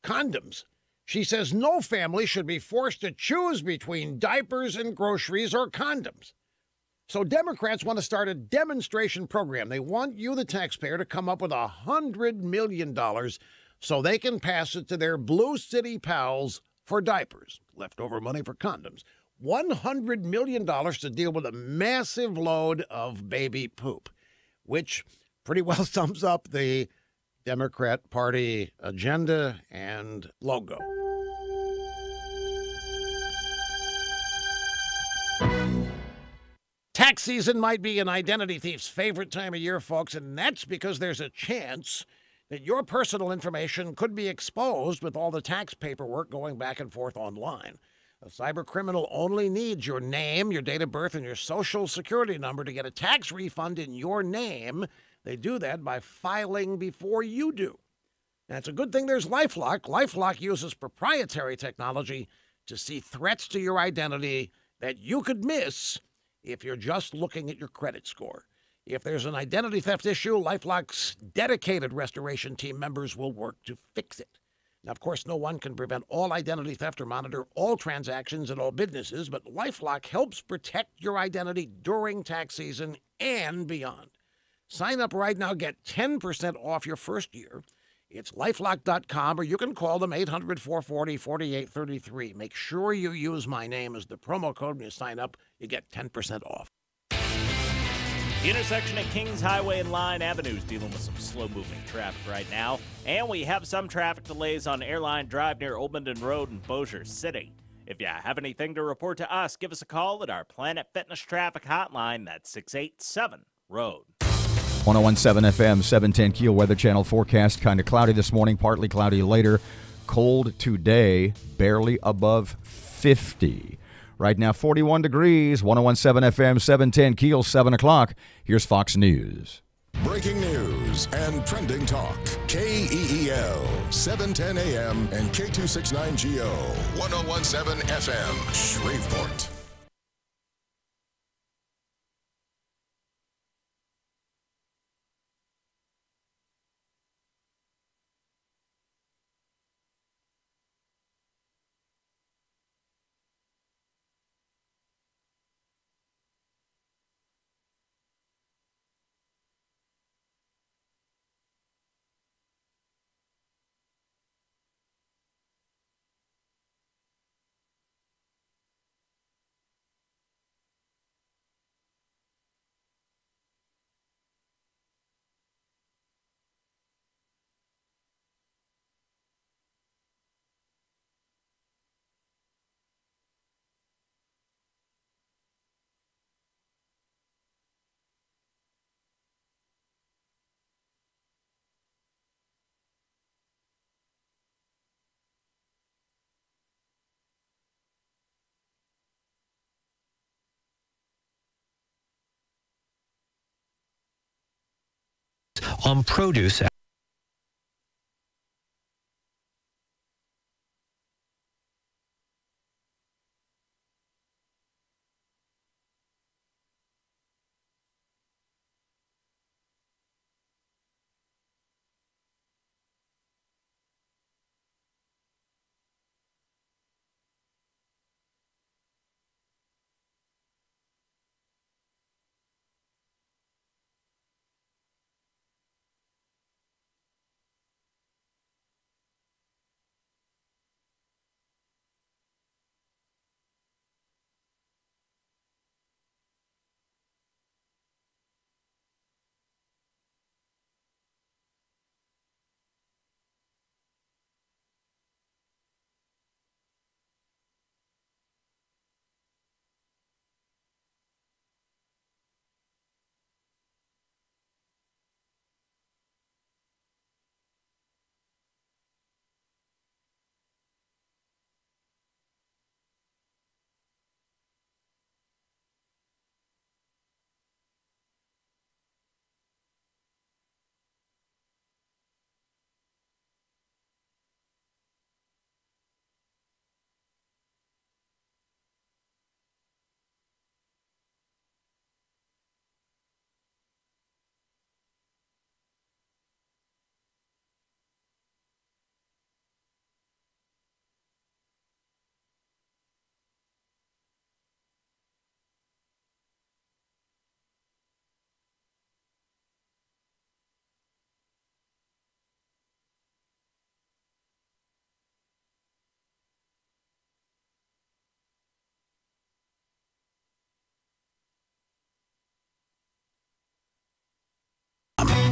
condoms. She says no family should be forced to choose between diapers and groceries or condoms. So Democrats want to start a demonstration program. They want you, the taxpayer, to come up with $100 million so they can pass it to their blue city pals for diapers. Leftover money for condoms. $100 million to deal with a massive load of baby poop, which pretty well sums up the Democrat Party agenda and logo. Tax season might be an identity thief's favorite time of year, folks, and that's because there's a chance that your personal information could be exposed with all the tax paperwork going back and forth online. A cyber criminal only needs your name, your date of birth, and your social security number to get a tax refund in your name. They do that by filing before you do. Now, it's a good thing there's LifeLock. LifeLock uses proprietary technology to see threats to your identity that you could miss if you're just looking at your credit score. If there's an identity theft issue, LifeLock's dedicated restoration team members will work to fix it. Now, of course, no one can prevent all identity theft or monitor all transactions at all businesses, but LifeLock helps protect your identity during tax season and beyond. Sign up right now, get 10% off your first year. It's lifelock.com, or you can call them 800-440-4833. Make sure you use my name as the promo code when you sign up. You get 10% off. The intersection at Kings Highway and Line Avenue is dealing with some slow-moving traffic right now, and we have some traffic delays on Airline Drive near Oldenden Road in Bossier City. If you have anything to report to us, give us a call at our Planet Fitness traffic hotline. That's 687-ROAD. 1017 FM, 710 Keel Weather Channel forecast. Kind of cloudy this morning, partly cloudy later. Cold today, barely above 50. Right now, 41 degrees, 1017 FM, 710 Keel, 7 o'clock. Here's Fox News. Breaking news and trending talk. KEEL, 710 AM and K269GO, 1017 FM, Shreveport. On produce.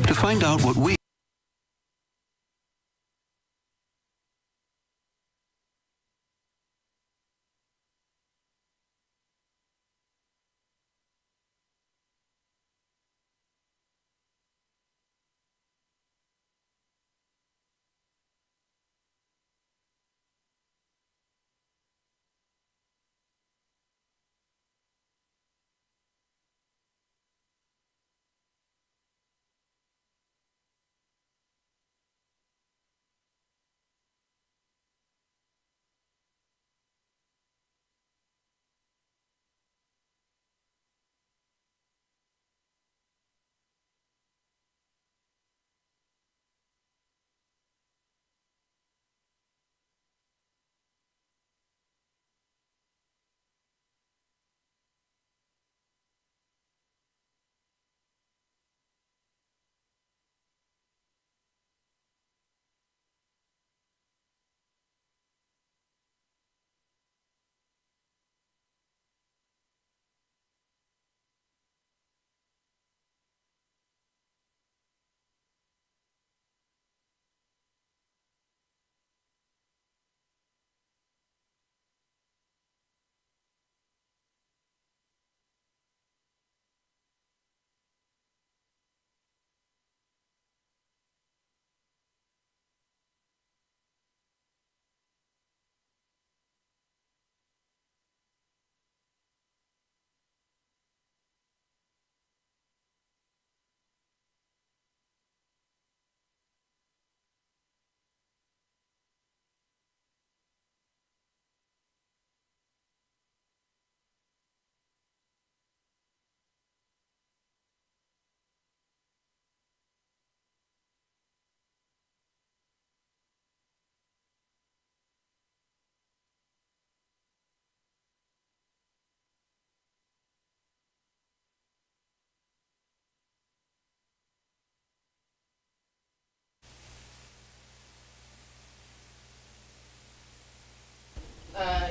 to find out what we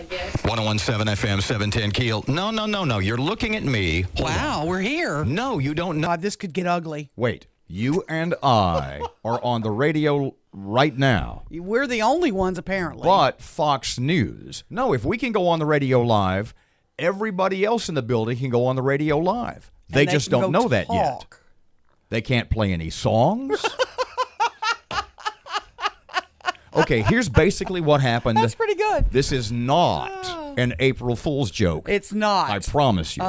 Yes. 1017 FM 710 Keel. No. You're looking at me. Wow, we're here. No, you don't know. God, this could get ugly. Wait, you and I are on the radio right now. We're the only ones, apparently. But Fox News. No, if we can go on the radio live, everybody else in the building can go on the radio live. They just don't know that yet. They can't play any songs. Okay, here's basically what happened. That's pretty good. This is not an April Fool's joke. It's not. I promise you.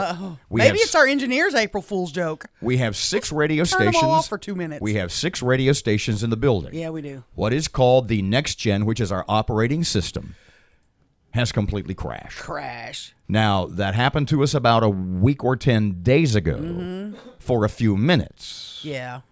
Maybe it's our engineer's April Fool's joke. We have 6 radio Turn stations. them all off for 2 minutes. We have 6 radio stations in the building. Yeah, we do. What is called the Next Gen, which is our operating system, has completely crashed. Now, that happened to us about a week or 10 days ago for a few minutes. Yeah.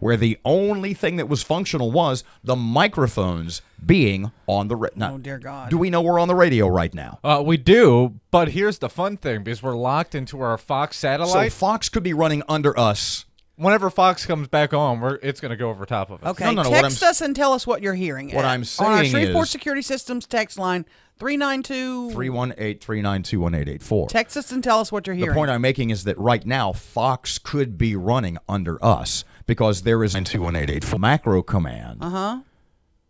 Where the only thing that was functional was the microphones being on the oh, dear God. Do we know we're on the radio right now? We do, but here's the fun thing, because we're locked into our Fox satellite. So Fox could be running under us. Whenever Fox comes back on, it's going to go over top of us. Okay, text us and tell us what you're hearing. What I'm saying on our is... Shreveport Security Systems text line, 392... 318-392-1884. Text us and tell us what you're hearing. The point I'm making is that right now, Fox could be running under us because there is a 21884 macro command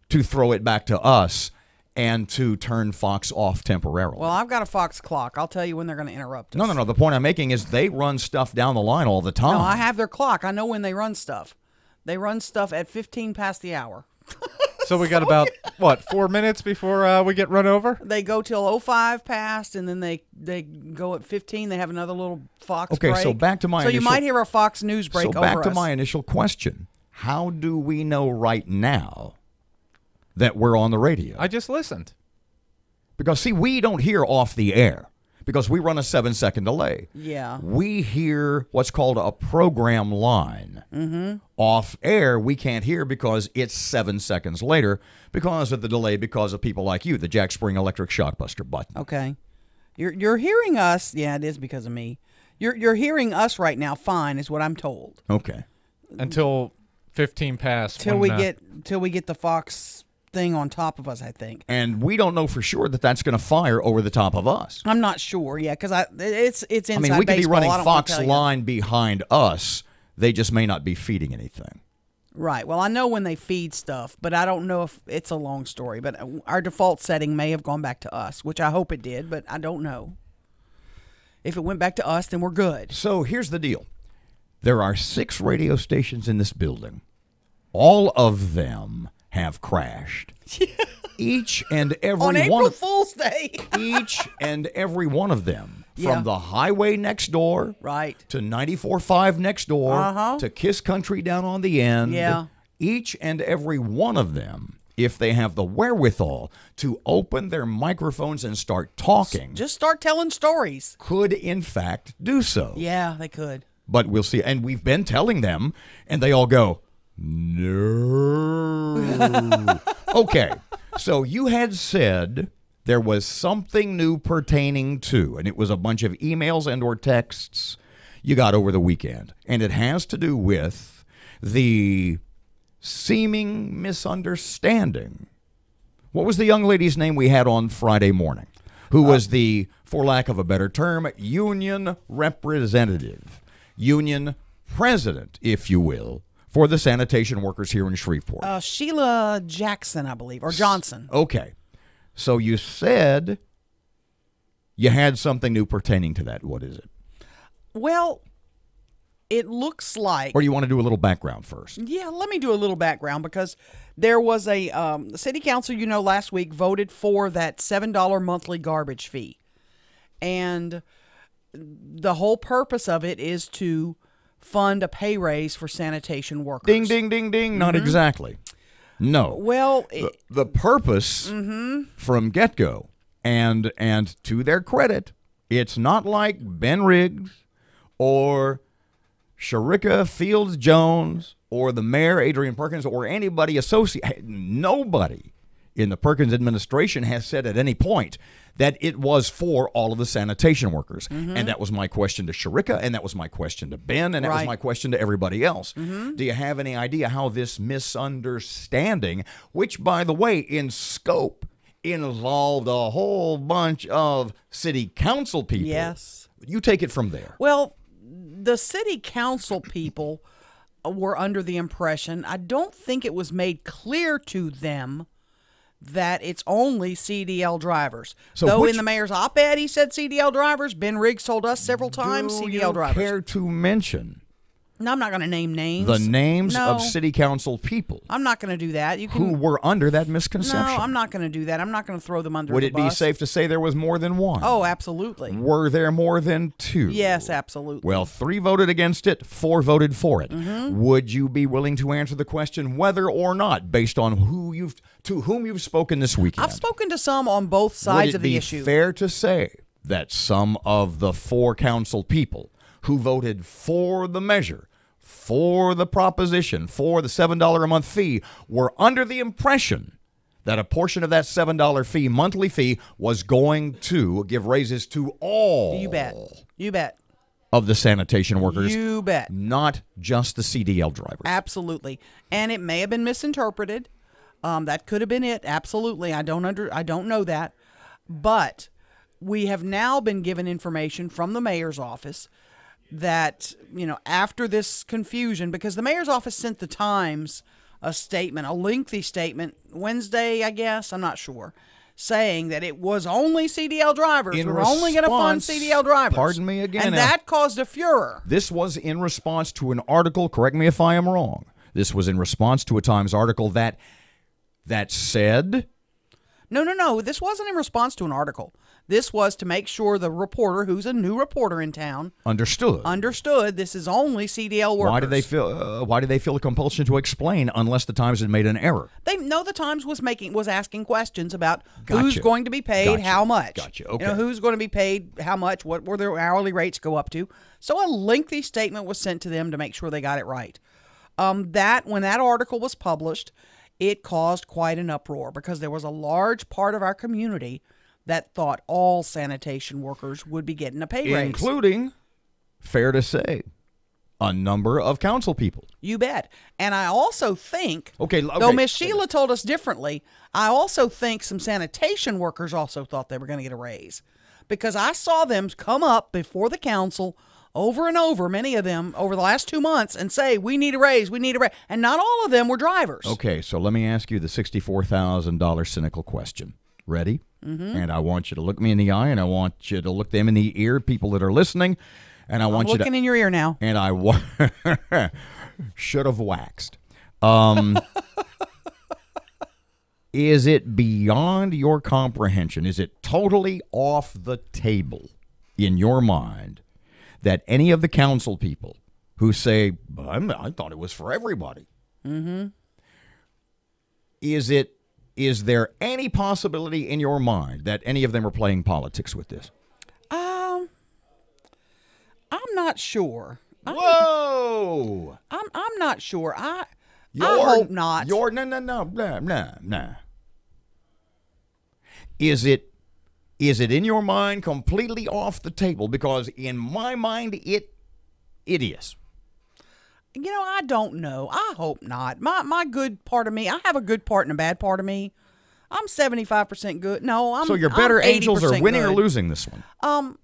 to throw it back to us and to turn Fox off temporarily. Well, I've got a Fox clock. I'll tell you when they're going to interrupt us. No. The point I'm making is they run stuff down the line all the time. No, I have their clock. I know when they run stuff. They run stuff at 15 past the hour. So we got about, 4 minutes before we get run over? They go till 05 past, and then they go at 15. They have another little Fox break. Okay, so back to my So you might hear a Fox News break over us. So back to my initial question. How do we know right now that we're on the radio? I just listened. Because, see, we don't hear off the air because we run a 7-second delay. Yeah. We hear what's called a program line. Off air, we can't hear because it's 7 seconds later because of the delay, because of people like you, the Jack Spring electric shockbuster button. Okay. You're hearing us. Yeah, it is because of me. You're hearing us right now fine is what I'm told. Okay. Until 15 past. Till we get the Fox thing on top of us, I think. And we don't know for sure that that's going to fire over the top of us. I'm not sure, yeah, because it's inside baseball. I mean, we could be running Fox Fox line behind us. They just may not be feeding anything. Right. Well, I know when they feed stuff, but I don't know if it's a long story. But our default setting may have gone back to us, which I hope it did, but I don't know. If it went back to us, then we're good. So here's the deal. There are 6 radio stations in this building. All of them have crashed. Each and every on one April Fool's Day. each and every one of them, from the highway next door, to 94.5 next door, to Kiss Country down on the end. Yeah. Each and every one of them, if they have the wherewithal to open their microphones and start talking, just start telling stories, could in fact do so. Yeah, they could. But we'll see. And we've been telling them, and they all go, no. Okay, so you had said there was something new pertaining to, and it was a bunch of emails and or texts you got over the weekend. And it has to do with the seeming misunderstanding. What was the young lady's name we had on Friday morning? Who was the, for lack of a better term, union representative, union president, if you will, for the sanitation workers here in Shreveport. Sheila Jackson, I believe, or Johnson. Okay. So you said you had something new pertaining to that. What is it? Well, it looks like... Or do you want to do a little background first? Yeah, let me do a little background because there was a... the city council, last week voted for that $7 monthly garbage fee. And the whole purpose of it is to fund a pay raise for sanitation workers. Ding, ding, ding, ding. Not exactly. No. Well, the purpose from get-go, and to their credit, it's not like Ben Riggs or Sharika Fields Jones or the mayor, Adrian Perkins, or anybody associated. Nobody in the Perkins administration has said at any point that it was for all of the sanitation workers. And that was my question to Sharika, and that was my question to Ben, and that was my question to everybody else. Do you have any idea how this misunderstanding, which, by the way, in scope, involved a whole bunch of city council people? Yes. You take it from there. Well, the city council people were under the impression, I don't think it was made clear to them that it's only CDL drivers. So though in the mayor's op-ed he said CDL drivers, Ben Riggs told us several times CDL drivers. Do you care to mention? No, I'm not going to name names. The names of city council people. I'm not going to do that. Who were under that misconception. No, I'm not going to do that. I'm not going to throw them under the bus. Would it be safe to say there was more than one? Oh, absolutely. Were there more than 2? Yes, absolutely. Well, 3 voted against it, 4 voted for it. Would you be willing to answer the question whether or not, based on to whom you've spoken this weekend? I've spoken to some on both sides of the issue. Would it be fair to say that some of the 4 council people who voted for the measure, for the proposition, for the $7 a month fee, were under the impression that a portion of that $7 fee, monthly fee, was going to give raises to all You bet. of the sanitation workers? You bet. Not just the CDL drivers. Absolutely. And it may have been misinterpreted. That could have been it. Absolutely. I don't know that. But we have now been given information from the mayor's office that, after this confusion, because the mayor's office sent the Times a statement, a lengthy statement, Wednesday, I guess, I'm not sure, saying that it was only CDL drivers. We were only going to fund CDL drivers. Pardon me again. And that caused a furor. This was in response to an article, correct me if I am wrong, this was in response to a Times article that said... No. This wasn't in response to an article. This was to make sure the reporter, who's a new reporter in town, understood this is only CDL workers. Why did they feel a compulsion to explain unless the Times had made an error? They know the Times was asking questions about who's going to be paid how much. Gotcha. Okay. Who's going to be paid how much? What will their hourly rates go up to? So a lengthy statement was sent to them to make sure they got it right. When that article was published, it caused quite an uproar because there was a large part of our community that thought all sanitation workers would be getting a pay raise. Including, fair to say, a number of council people. You bet. And I also think, though Miss Sheila told us differently, I also think some sanitation workers also thought they were going to get a raise. Because I saw them come up before the council over and over, many of them, over the last 2 months, and say, we need a raise, we need a raise. And not all of them were drivers. Okay, so let me ask you the $64,000 cynical question. Ready? Mm-hmm. And I want you to look me in the eye, and I want you to look them in the ear, people that are listening. And I'm looking in your ear now. And I should have waxed. Is it beyond your comprehension? Is it totally off the table in your mind that any of the council people who say, I thought it was for everybody, is there any possibility in your mind that any of them are playing politics with this? I'm not sure. Whoa! I'm not sure. I hope not. No. Is it in your mind completely off the table? Because in my mind, it is. I don't know. I hope not. My good part of me, I have a good part and a bad part of me. I'm 75% good. No, So your better angels are winning good. or losing this one?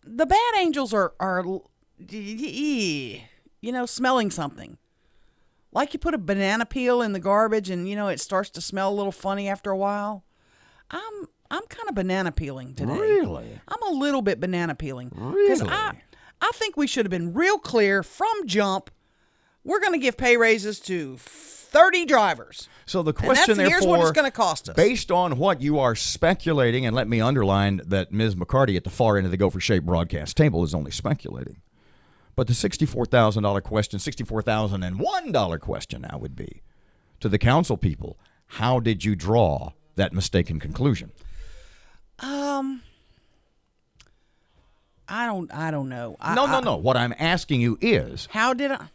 The bad angels are smelling something. Like you put a banana peel in the garbage and, it starts to smell a little funny after a while. I'm kind of banana peeling today. Really? I'm a little bit banana peeling. Really? Because I think we should have been real clear from jump. We're going to give pay raises to 30 drivers. So the question, here's therefore, what it's going to cost us. Based on what you are speculating, and let me underline that Ms. McCarty at the far end of the Gopher Shape broadcast table is only speculating. But the $64,000 question, $64,001 question now would be, to the council people, how did you draw that mistaken conclusion? I don't know. No. What I'm asking you is, How did I?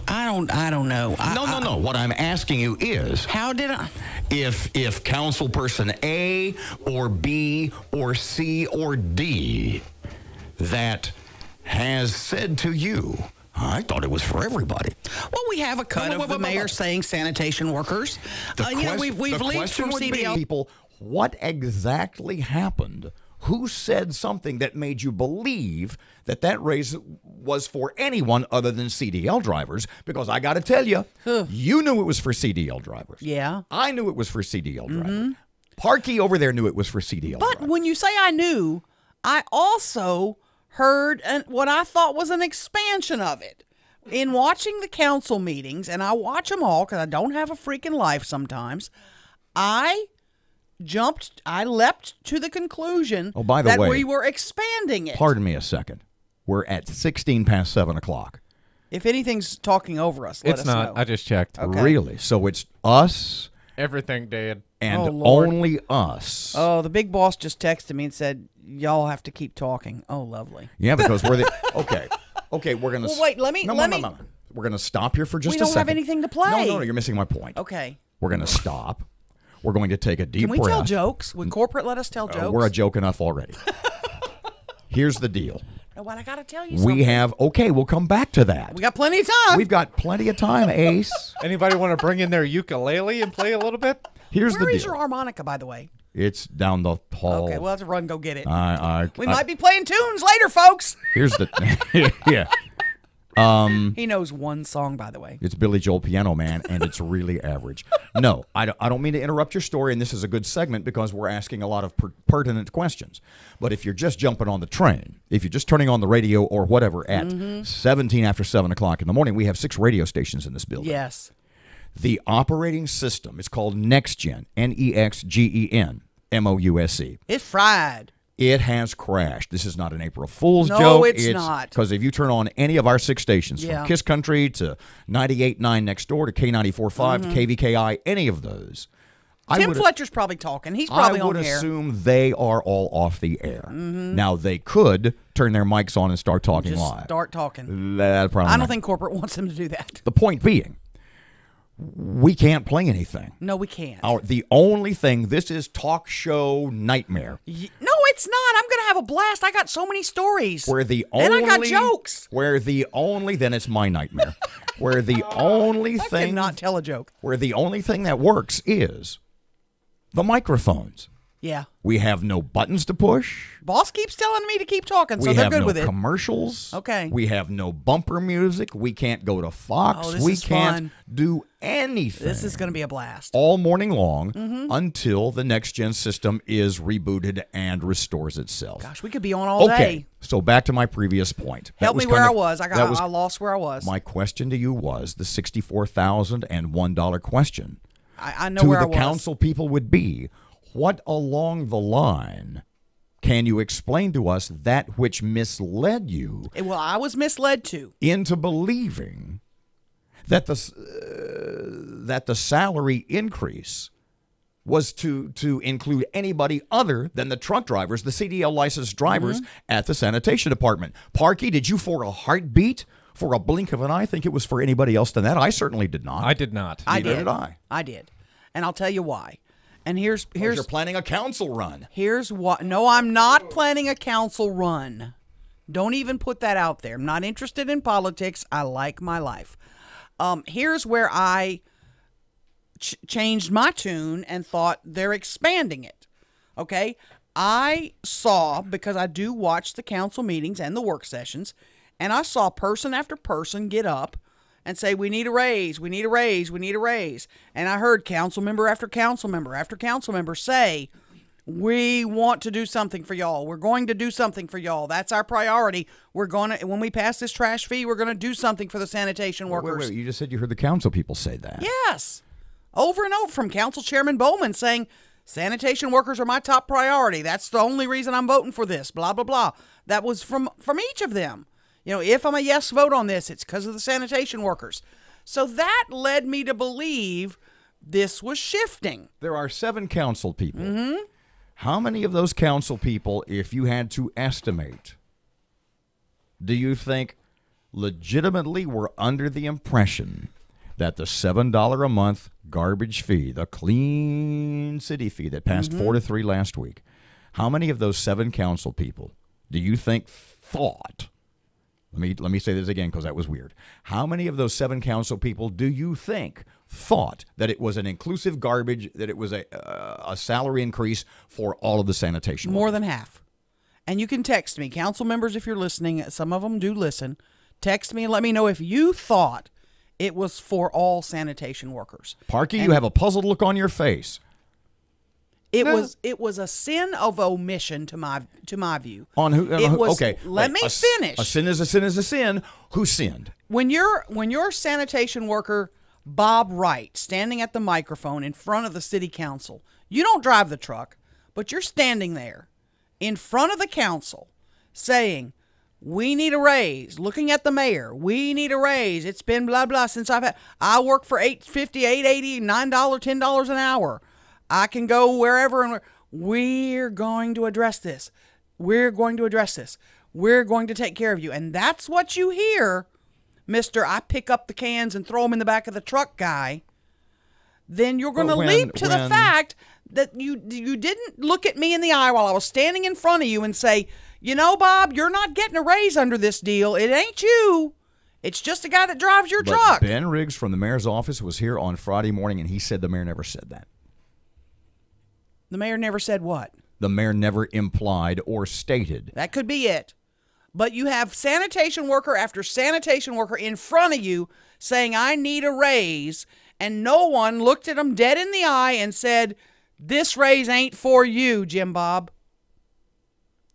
I don't know. No. What I'm asking you is, How did I? if councilperson A or B or C or D that has said to you, I thought it was for everybody. Well, we have a cut of the mayor saying sanitation workers. We've leaked from CDL. People, what exactly happened? Who said something that made you believe that raise was for anyone other than CDL drivers? Because I got to tell you, you knew it was for CDL drivers. Yeah. I knew it was for CDL drivers. Parkey over there knew it was for CDL drivers. But when you say I knew, I also heard what I thought was an expansion of it. In watching the council meetings, and I watch them all because I don't have a freaking life sometimes, I leapt to the conclusion that we were expanding it. Pardon me a second. We're at 16 past 7 o'clock. If anything's talking over us, let us know. It's not. I just checked. Okay. Really? So it's us Everything dead. and only us. Oh, the big boss just texted me and said, y'all have to keep talking. Oh, lovely. Yeah, because we're the... Okay, we're going to... Well, wait, let me... We're going to stop here for just a second. We don't have anything to play. No, you're missing my point. Okay. We're going to stop. We're going to take a deep breath. Can we tell jokes? Would corporate let us tell jokes? We're a joke enough already. Here's the deal. Know what? I got to tell you something. We have... Okay, we'll come back to that. We got plenty of time. We've got plenty of time, Ace. Anybody want to bring in their ukulele and play a little bit? Here's the deal. Where is your harmonica, by the way? It's down the hall. Okay, we'll have to run go get it. We might be playing tunes later, folks. Here's the... Yeah. He knows one song, by the way. It's Billy Joel Piano Man, and it's really average. No, I don't mean to interrupt your story, and this is a good segment because we're asking a lot of pertinent questions. But if you're just jumping on the train, if you're just turning on the radio or whatever at 17 after 7 o'clock in the morning, we have 6 radio stations in this building. Yes. The operating system is called NextGen, NEXGEN, MOUSE. It's fried. It has crashed. This is not an April Fool's joke. No, it's not. Because if you turn on any of our 6 stations, from Kiss Country to 98.9 next door to K94.5 to KVKI, any of those. Tim Fletcher's probably talking. He's probably on air. I would assume they are all off the air. Now, they could turn their mics on and start talking live. Start talking. I don't think corporate wants them to do that. The point being, we can't play anything. No, we can't. The only thing, this is talk show nightmare. No, it's not. I'm going to have a blast. I got so many stories. And I got jokes. Then it's my nightmare. Where the only I thing... cannot tell a joke. Where the only thing that works is the microphones. Yeah. We have no buttons to push. Boss keeps telling me to keep talking, so We they're have good no with it. commercials. Okay. We have no bumper music. We can't go to Fox. Oh, this We is can't fun. do anything. This is going to be a blast. All morning long Mhm. until the next-gen system is rebooted and restores itself. Gosh, we could be on all Okay, day. so back to my previous point. That Help was me where kind I of- was. that I lost where I was. My question to you was the $64,001 question. I know to where the I was. council people would be, what along the line can you explain to us that which misled you Well, I was misled too. into believing that the salary increase was to include anybody other than the truck drivers, the CDL licensed drivers at the sanitation department? Parky, did you for a heartbeat, for a blink of an eye, think it was for anybody else than that? I certainly did not. I did not. Neither did I. I did. And I'll tell you why. And here's you're planning a council run. Here's what. No, I'm not planning a council run. Don't even put that out there. I'm not interested in politics. I like my life. Here's where I changed my tune and thought they're expanding it. Okay? I saw, because I do watch the council meetings and the work sessions, and I saw person after person get up and say, we need a raise, we need a raise, we need a raise. And I heard council member after council member after council member say, we want to do something for y'all. We're going to do something for y'all. That's our priority. We're going to, when we pass this trash fee, we're going to do something for the sanitation workers. Wait, you just said you heard the council people say that. Yes. Over and over from Council Chairman Bowman saying, sanitation workers are my top priority. That's the only reason I'm voting for this, blah, blah, blah. That was from each of them. You know, if I'm a yes vote on this, it's because of the sanitation workers. So that led me to believe this was shifting. There are 7 council people. Mm-hmm. How many of those council people, if you had to estimate, do you think legitimately were under the impression that the $7 a month garbage fee, the clean city fee that passed 4-3 last week, how many of those 7 council people do you think thought, let me say this again because that was weird, how many of those 7 council people do you think thought that it was an inclusive garbage, that it was a salary increase for all of the sanitation More workers? than half. And you can text me. Council members, if you're listening, some of them do listen. Text me and let me know if you thought it was for all sanitation workers. Parky, you have a puzzled look on your face. It was a sin of omission to my view. On who? Okay, Let me finish. A sin is a sin is a sin. Who sinned? When your sanitation worker Bob Wright standing at the microphone in front of the city council, you don't drive the truck, but you're standing there in front of the council saying, we need a raise. Looking at the mayor, we need a raise. It's been blah blah since I work for $8.50, $8.80, $9, $10 an hour. I can go wherever, and we're going to address this. We're going to address this. We're going to take care of you. And that's what you hear, Mr. I pick up the cans and throw them in the back of the truck guy. Then you're going to leap to the fact that you didn't look at me in the eye while I was standing in front of you and say, you know, Bob, you're not getting a raise under this deal. It ain't you. It's just a guy that drives your truck. Ben Riggs from the mayor's office was here on Friday morning, and he said the mayor never said that. The mayor never said what? The mayor never implied or stated. That could be it. But you have sanitation worker after sanitation worker in front of you saying, I need a raise, and no one looked at them dead in the eye and said, this raise ain't for you, Jim Bob.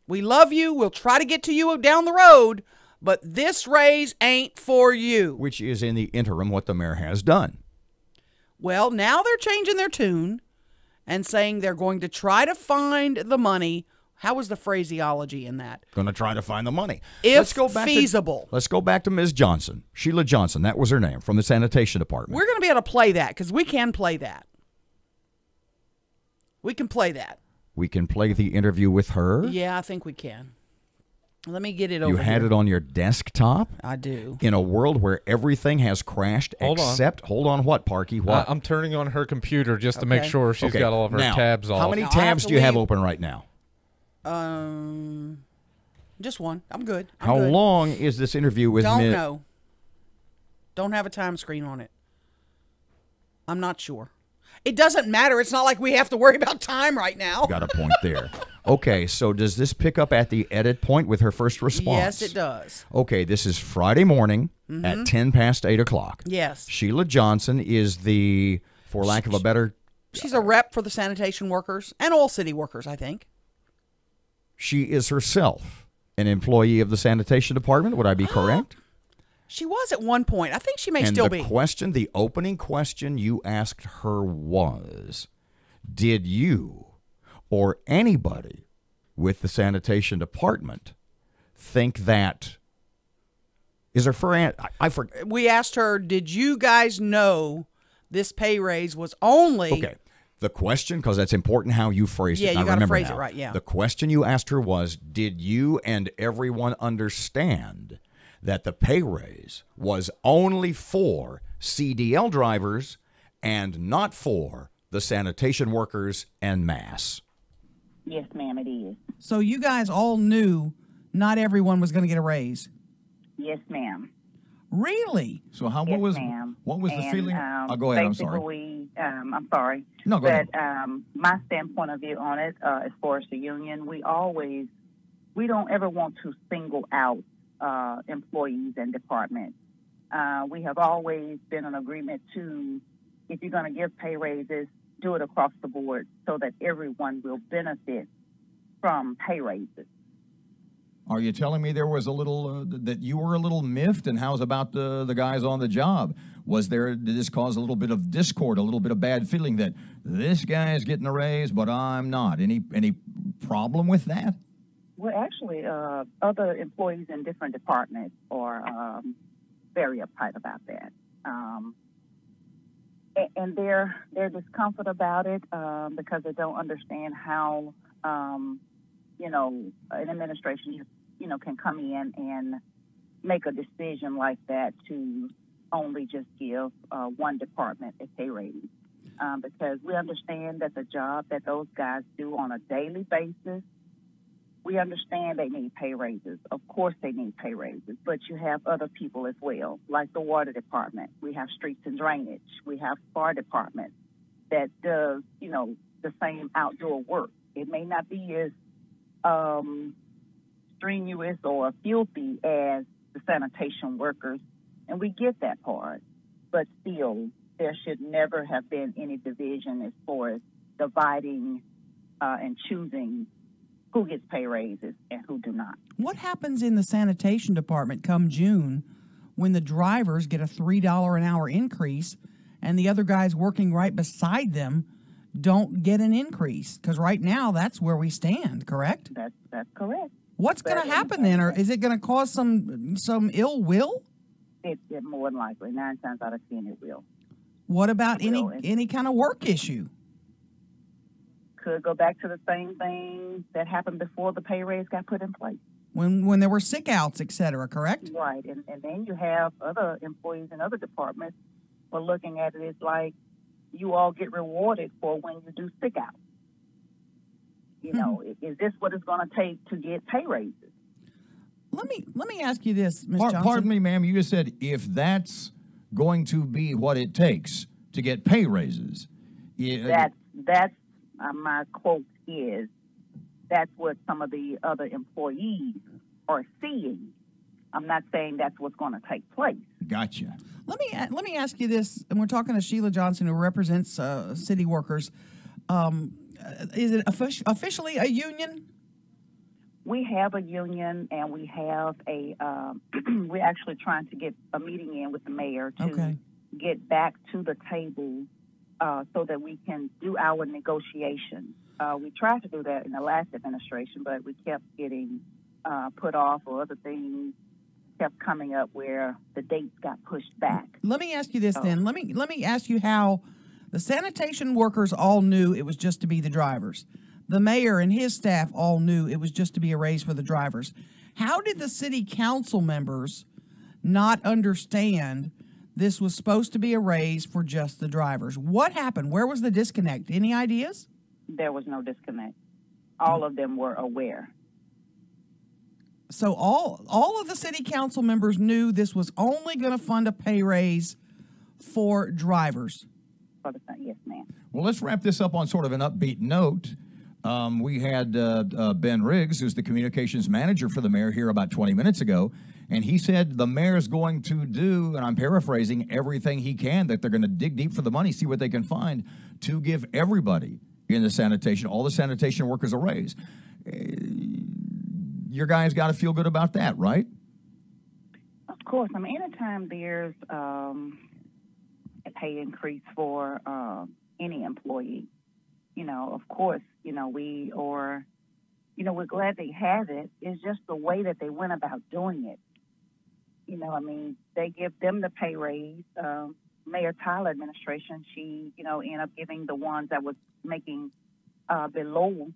We love you. We'll try to get to you down the road, but this raise ain't for you. Which is, in the interim, what the mayor has done. Well, now they're changing their tune and saying they're going to try to find the money. How was the phraseology in that? Going to try to find the money. If feasible. Let's go back to Ms. Johnson. Sheila Johnson, that was her name, from the sanitation department. We're going to be able to play that because we can play that. We can play that. We can play the interview with her. Yeah, I think we can. Let me get it over You had here. it on your desktop? I do. In a world where everything has crashed except... Hold on what, Parky? What? I'm turning on her computer just to make sure she's got all of her now, tabs off. How many tabs do you have open right now? Just one. I'm good. How long is this interview with Don't know. Don't have a time screen on it. I'm not sure. It doesn't matter. It's not like we have to worry about time right now. Got a point there. Okay, so does this pick up at the edit point with her first response? Yes, it does. Okay, this is Friday morning at 10 past 8 o'clock. Yes. Sheila Johnson is the, for lack of a better... She's a rep for the sanitation workers and all city workers, I think. She is herself an employee of the sanitation department. Would I be correct? She was at one point. I think she may And still be. The opening question you asked her was, did you or anybody with the sanitation department think that, is there for, I forget. We asked her, did you guys know this pay raise was only... Okay. The question, because that's important how you phrased it. Yeah, you got to phrase it right, yeah. The question you asked her was, did you and everyone understand that the pay raise was only for CDL drivers and not for the sanitation workers en masse? Yes, ma'am, it is. So you guys all knew not everyone was going to get a raise? Yes, ma'am. Really? So how? Yes, what was ma'am. the feeling? Go ahead. I'm sorry. I'm sorry. No, go ahead. My standpoint of view on it, as far as the union, we don't ever want to single out employees and departments. We have always been in agreement to, if you're going to give pay raises, do it across the board so that everyone will benefit from pay raises. Are you telling me there was a little that you were a little miffed? And how's about the guys on the job? Did this cause a little bit of discord, a little bit of bad feeling that this guy is getting a raise, but I'm not? Any problem with that? Well, actually, other employees in different departments are very uptight about that, and their discomfort about it because they don't understand how an administration just can come in and make a decision like that to only just give one department a pay raise. Because we understand that the job that those guys do on a daily basis, we understand they need pay raises. Of course they need pay raises, but you have other people as well, like the water department. We have streets and drainage. We have fire department that does, the same outdoor work. It may not be as strenuous or filthy as the sanitation workers, and we get that part, but still there should never have been any division as far as dividing and choosing who gets pay raises and who do not. What happens in the sanitation department come June when the drivers get a $3 an hour increase and the other guys working right beside them don't get an increase? Because right now that's where we stand, correct? That's correct. What's going to happen then? Or is it going to cause some ill will? It more than likely, 9 times out of 10 it will. What about any kind of work issue? Could go back to the same thing that happened before the pay raise got put in place. When there were sick outs, et cetera, correct? Right, and then you have other employees in other departments who are looking at it as like you all get rewarded for when you do sick outs. Is this what it's going to take to get pay raises? Let me ask you this, Ms. Johnson. Pardon me, ma'am. You just said if that's going to be what it takes to get pay raises. That's my quote is, that's what some of the other employees are seeing. I'm not saying that's what's going to take place. Gotcha. Let me ask you this, and we're talking to Sheila Johnson, who represents city workers. Is it officially a union? We have a union, and we have we're actually trying to get a meeting in with the mayor to get back to the table so that we can do our negotiations. We tried to do that in the last administration, but we kept getting put off, or other things kept coming up where the dates got pushed back. Let me ask you this then. Let me ask you how the sanitation workers all knew it was just to be the drivers. The mayor and his staff all knew it was just to be a raise for the drivers. How did the city council members not understand this was supposed to be a raise for just the drivers? What happened? Where was the disconnect? Any ideas? There was no disconnect. All of them were aware. So all of the city council members knew this was only going to fund a pay raise for drivers. Yes, ma'am. Well, let's wrap this up on sort of an upbeat note. We had Ben Riggs, who's the communications manager for the mayor, here about 20 minutes ago, and he said the mayor's going to do, and I'm paraphrasing, everything he can, that they're going to dig deep for the money, see what they can find to give everybody in the sanitation, all the sanitation workers, a raise. Your guys got to feel good about that, right? Of course. I mean, anytime there's a pay increase for any employee, of course, we're glad they have it. It's just the way that they went about doing it. They give them the pay raise. Mayor Tyler administration, she, ended up giving the ones that was making below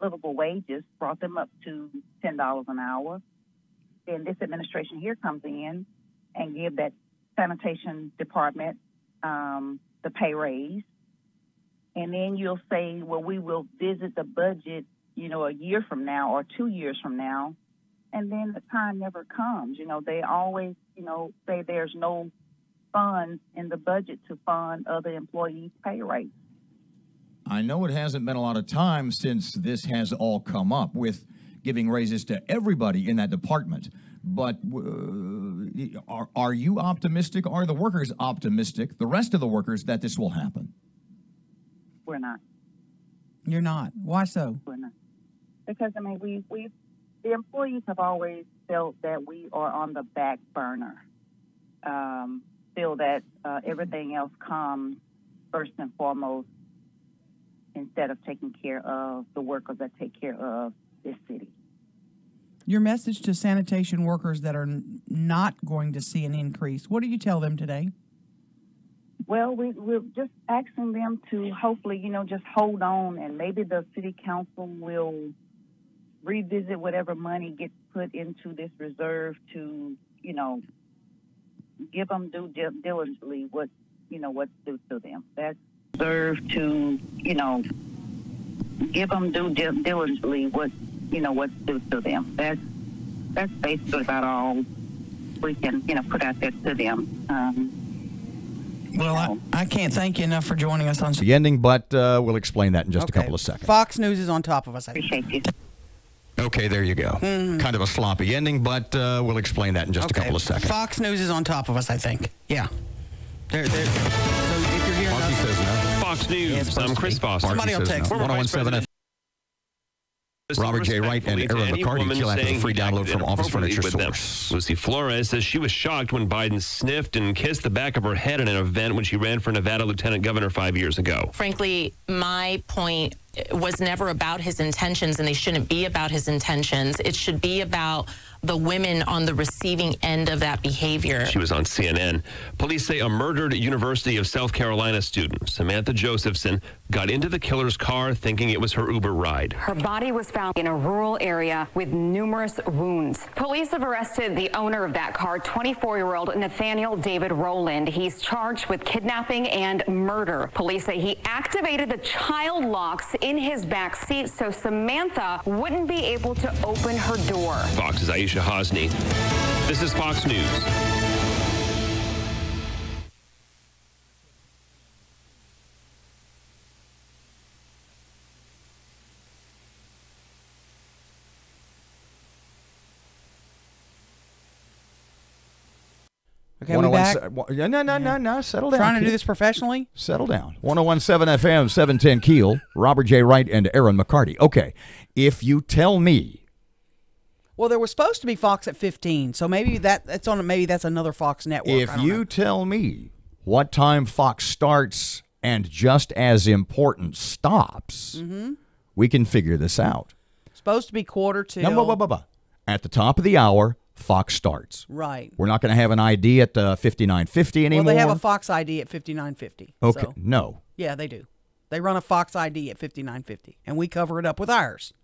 livable wages, brought them up to $10 an hour. Then this administration here comes in and give that sanitation department the pay raise. And then you'll say, well, we will visit the budget, a year from now or 2 years from now. And then the time never comes. They always, say there's no funds in the budget to fund other employees' pay raise. I know it hasn't been a lot of time since this has all come up with giving raises to everybody in that department. But are you optimistic? Are the workers optimistic, the rest of the workers, that this will happen? We're not. You're not. Why so? We're not. Because, the employees have always felt that we are on the back burner. Feel that everything else comes first and foremost instead of taking care of the workers that take care of this city. Your message to sanitation workers that are not going to see an increase, what do you tell them today? Well, we're just asking them to hopefully, just hold on, and maybe the city council will revisit whatever money gets put into this reserve to, give them due diligently what's due to them. That's reserve to, give them due diligently what's due to them. That's basically about all we can, put out there to them. Well, I can't thank you enough for joining us on The ending, but we'll explain that in just a couple of seconds. Fox News is on top of us. Appreciate you. Okay, there you go. Kind of a sloppy ending, but we'll explain that in just a couple of seconds. Fox News is on top of us, I think. Yeah. So if you're hearing Marky says no. Fox News. I'm Chris Foster. Somebody will text. 1017 Robert J. Wright and Erin McCarty. Kill after the free download from Office Furniture Source. Lucy Flores says she was shocked when Biden sniffed and kissed the back of her head at an event when she ran for Nevada Lieutenant Governor 5 years ago. Frankly, my point was never about his intentions, and they shouldn't be about his intentions. It should be about the women on the receiving end of that behavior. She was on CNN. Police say a murdered University of South Carolina student, Samantha Josephson, got into the killer's car thinking it was her Uber ride. Her body was found in a rural area with numerous wounds. Police have arrested the owner of that car, 24-year-old Nathaniel David Rowland. He's charged with kidnapping and murder. Police say he activated the child locks in his back seat so Samantha wouldn't be able to open her door. Fox's Aisha Hosni. This is Fox News. Okay, we back? No. Settle down. Trying to do this professionally? Settle down. 1017 FM, 710 Keel. Robert J. Wright and Erin McCarty. Okay, if you tell me. Well, there was supposed to be Fox at 15, so maybe that's another Fox network. If you tell me what time Fox starts and just as important stops, we can figure this out. Supposed to be quarter to. No, at the top of the hour, Fox starts. Right. We're not going to have an ID at 5950 anymore. Well, they have a Fox ID at 5950. Okay, so. no. Yeah, they do. They run a Fox ID at 5950, and we cover it up with ours.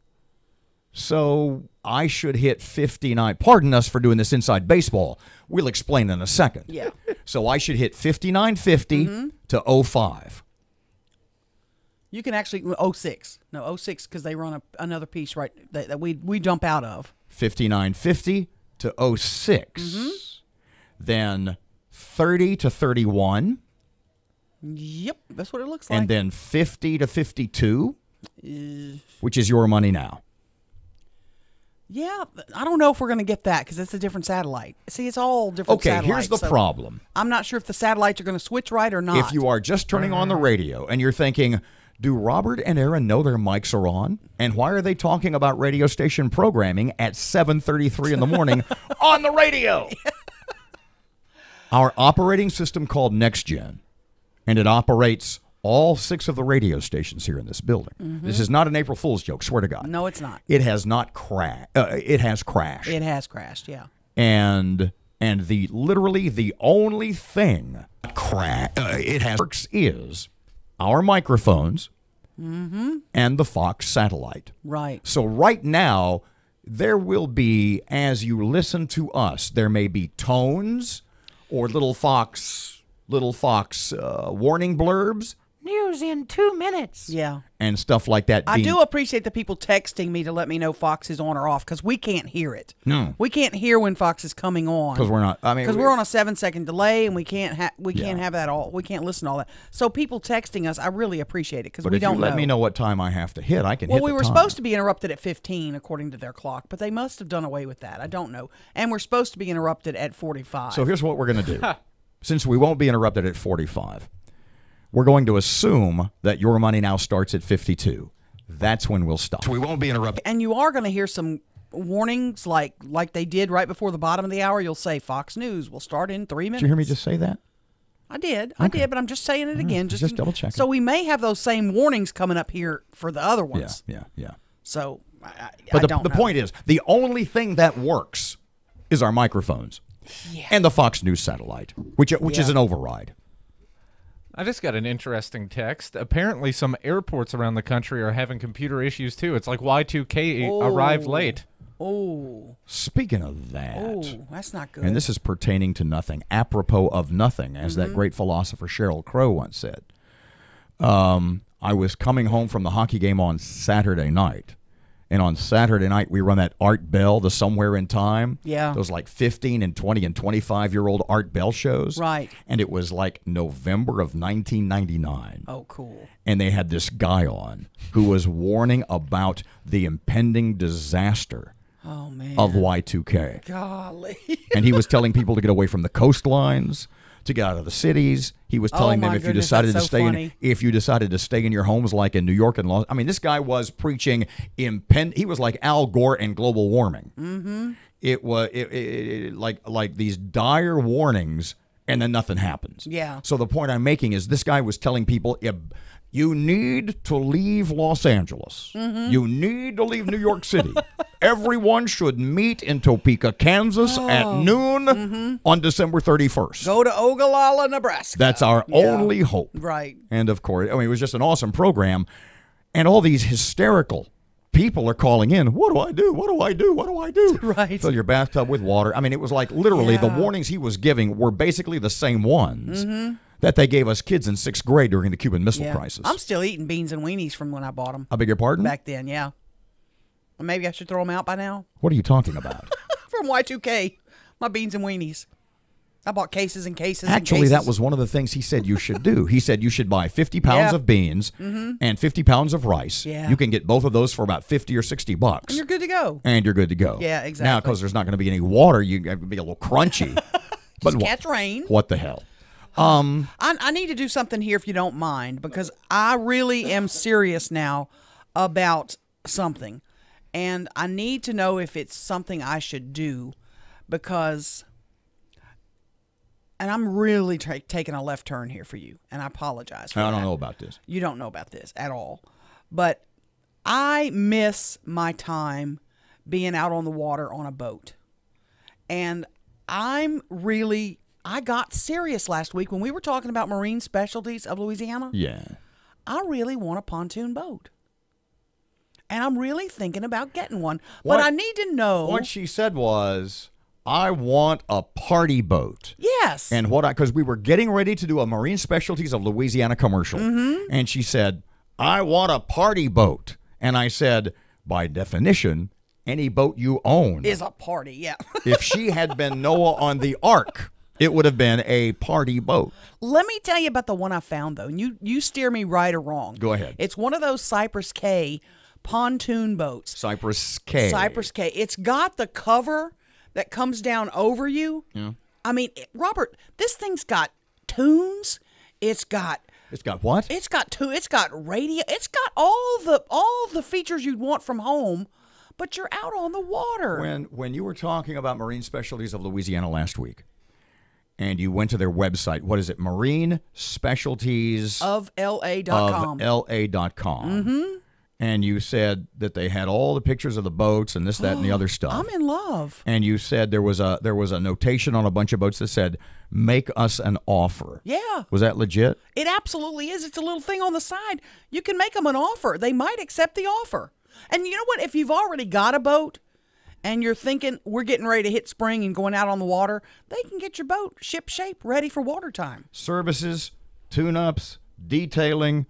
So I should hit 59. Pardon us for doing this inside baseball. We'll explain in a second. Yeah. So I should hit 5950 to 05. You can actually 06. No, 06 because they run another piece right that we jump out of. 5950 to 06. Then 30 to 31. Yep, that's what it looks like. And then 50 to 52, which is your money now. Yeah, I don't know if we're going to get that because it's a different satellite. See, it's all different Okay, satellites. here's the problem. I'm not sure if the satellites are going to switch right or not. If you are just turning on the radio and you're thinking, do Robert and Erin know their mics are on? And why are they talking about radio station programming at 7:33 in the morning on the radio? Our operating system called NextGen, and it operates all 6 of the radio stations here in this building. This is not an April Fool's joke, swear to God. No, it's not. It has not crashed. It has crashed. It has crashed, yeah. And the literally the only thing it has works is our microphones and the Fox satellite. Right. So right now, there will be, as you listen to us, there may be tones or little Fox warning blurbs. News in 2 minutes. Yeah. And stuff like that. I do appreciate the people texting me to let me know Fox is on or off because we can't hear it. No. We can't hear when Fox is coming on. Because we're not. I mean, because we're on a 7-second delay and we can't have that all. We can't listen to all that. So people texting us, I really appreciate it because we don't know. But if you let me know what time I have to hit, I can hit Well, we the were time. supposed to be interrupted at 15 according to their clock, but they must have done away with that. I don't know. And we're supposed to be interrupted at 45. So here's what we're going to do. Since we won't be interrupted at 45, we're going to assume that your money now starts at 52. That's when we'll stop. We won't be interrupted. And you are going to hear some warnings like they did right before the bottom of the hour. You'll say Fox News will start in 3 minutes. Did you hear me just say that? I did, but I'm just saying it again. Just double checking. So we may have those same warnings coming up here for the other ones. Yeah. So, But I don't the know. point is, the only thing that works is our microphones and the Fox News satellite, which is an override. I just got an interesting text. Apparently, some airports around the country are having computer issues, too. It's like Y2K arrived late. Oh. Speaking of that. Oh, that's not good. And this is pertaining to nothing, apropos of nothing, as that great philosopher Sheryl Crow once said. I was coming home from the hockey game on Saturday night. And on Saturday night, we run that Art Bell, the Somewhere in Time. Yeah. Those like 15 and 20 and 25-year-old Art Bell shows. Right. And it was like November of 1999. Oh, cool. And they had this guy on who was warning about the impending disaster of Y2K. Golly. And he was telling people to get away from the coastlines, to get out of the cities. He was telling them if you decided to stay in your homes, like in New York and I mean, this guy was preaching he was like Al Gore and global warming. Mm-hmm. It was like these dire warnings, and then nothing happens. Yeah. So the point I'm making is this guy was telling people, you need to leave Los Angeles. Mm-hmm. You need to leave New York City. Everyone should meet in Topeka, Kansas at noon on December 31st. Go to Ogallala, Nebraska. That's our only hope. Right. And of course, I mean, it was just an awesome program. And all these hysterical people are calling in. What do I do? What do I do? What do I do? Right. Fill your bathtub with water. I mean, it was like literally the warnings he was giving were basically the same ones that they gave us kids in 6th grade during the Cuban Missile Crisis. I'm still eating beans and weenies from when I bought them. I beg your pardon? Back then, yeah. Well, maybe I should throw them out by now. What are you talking about? From Y2K, my beans and weenies. I bought cases and cases Actually, and cases. that was one of the things he said you should do. He said you should buy 50 pounds of beans and 50 pounds of rice. Yeah. You can get both of those for about $50 or $60. And you're good to go. And you're good to go. Yeah, exactly. Now, because there's not going to be any water, you got to be a little crunchy. Just catch rain. What the hell? I need to do something here if you don't mind, because I really am serious now about something. And I need to know if it's something I should do, because... And I'm really taking a left turn here for you, and I apologize for that. I don't know about this. You don't know about this at all. But I miss my time being out on the water on a boat. And I got serious last week when we were talking about marine specialties of Louisiana. Yeah. I really want a pontoon boat. And I'm really thinking about getting one. But I need to know. What she said was, I want a party boat. Yes. And because we were getting ready to do a Marine Specialties of Louisiana commercial. And she said, I want a party boat. And I said, by definition, any boat you own is a party, yeah. If she had been Noah on the Ark, It would have been a party boat. Let me tell you about the one I found, though. And you steer me right or wrong. Go ahead. It's one of those Cypress K pontoon boats. Cypress K. Cypress K. It's got the cover that comes down over you. Yeah. I mean, Robert, this thing's got tunes. It's got what? It's got radio. It's got all the features you'd want from home, but you're out on the water. When you were talking about Marine Specialties of Louisiana last week, and you went to their website, what is it? Marine Specialties of LA.com. Of LA.com. Mm-hmm. And you said that they had all the pictures of the boats and this, that, and the other stuff. I'm in love. And you said there was a notation on a bunch of boats that said, "Make us an offer." Yeah. Was that legit? It absolutely is. It's a little thing on the side. You can make them an offer. They might accept the offer. And you know what? If you've already got a boat and you're thinking we're getting ready to hit spring and going out on the water, they can get your boat ship shape ready for water time. Services, tune-ups, detailing,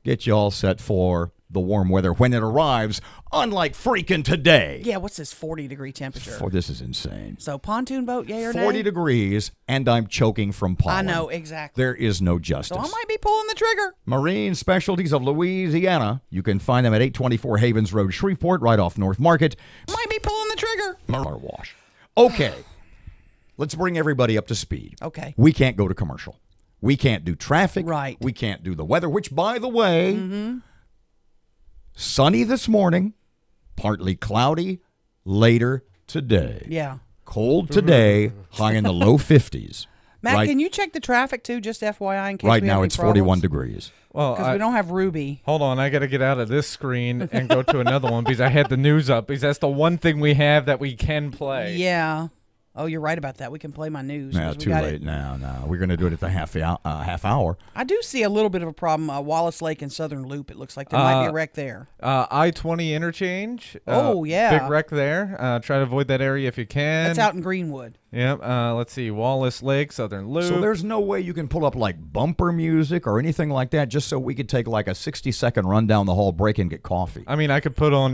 get you all set for the warm weather when it arrives, unlike freaking today. Yeah, what's this 40-degree temperature? This is insane. So pontoon boat, yay or nay? 40 degrees, and I'm choking from pollen. I know, exactly. There is no justice. So I might be pulling the trigger. Marine Specialties of Louisiana. You can find them at 824 Havens Road, Shreveport, right off North Market. Might be pulling the trigger. Car wash. Okay, let's bring everybody up to speed. Okay. We can't go to commercial. We can't do traffic. Right. We can't do the weather, which, by the way, sunny this morning, partly cloudy later today. Yeah. Cold today, high in the low 50s. Matt, can you check the traffic too, just FYI, in case right we have now any it's problems? 41 degrees. Well, Because we don't have Ruby. Hold on, I got to get out of this screen and go to another one because I had the news up because that's the one thing we have that we can play. Yeah. Oh, you're right about that. We can play my news. No, too late now. No, we're going to do it at the half hour. I do see a little bit of a problem. Wallace Lake and Southern Loop. It looks like there might be a wreck there. I-20 interchange. Oh, yeah. Big wreck there. Try to avoid that area if you can. That's out in Greenwood. Yep. Let's see. Wallace Lake, Southern Loop. So there's no way you can pull up like bumper music or anything like that just so we could take like a 60-second run down the hall break and get coffee. I mean, I could put on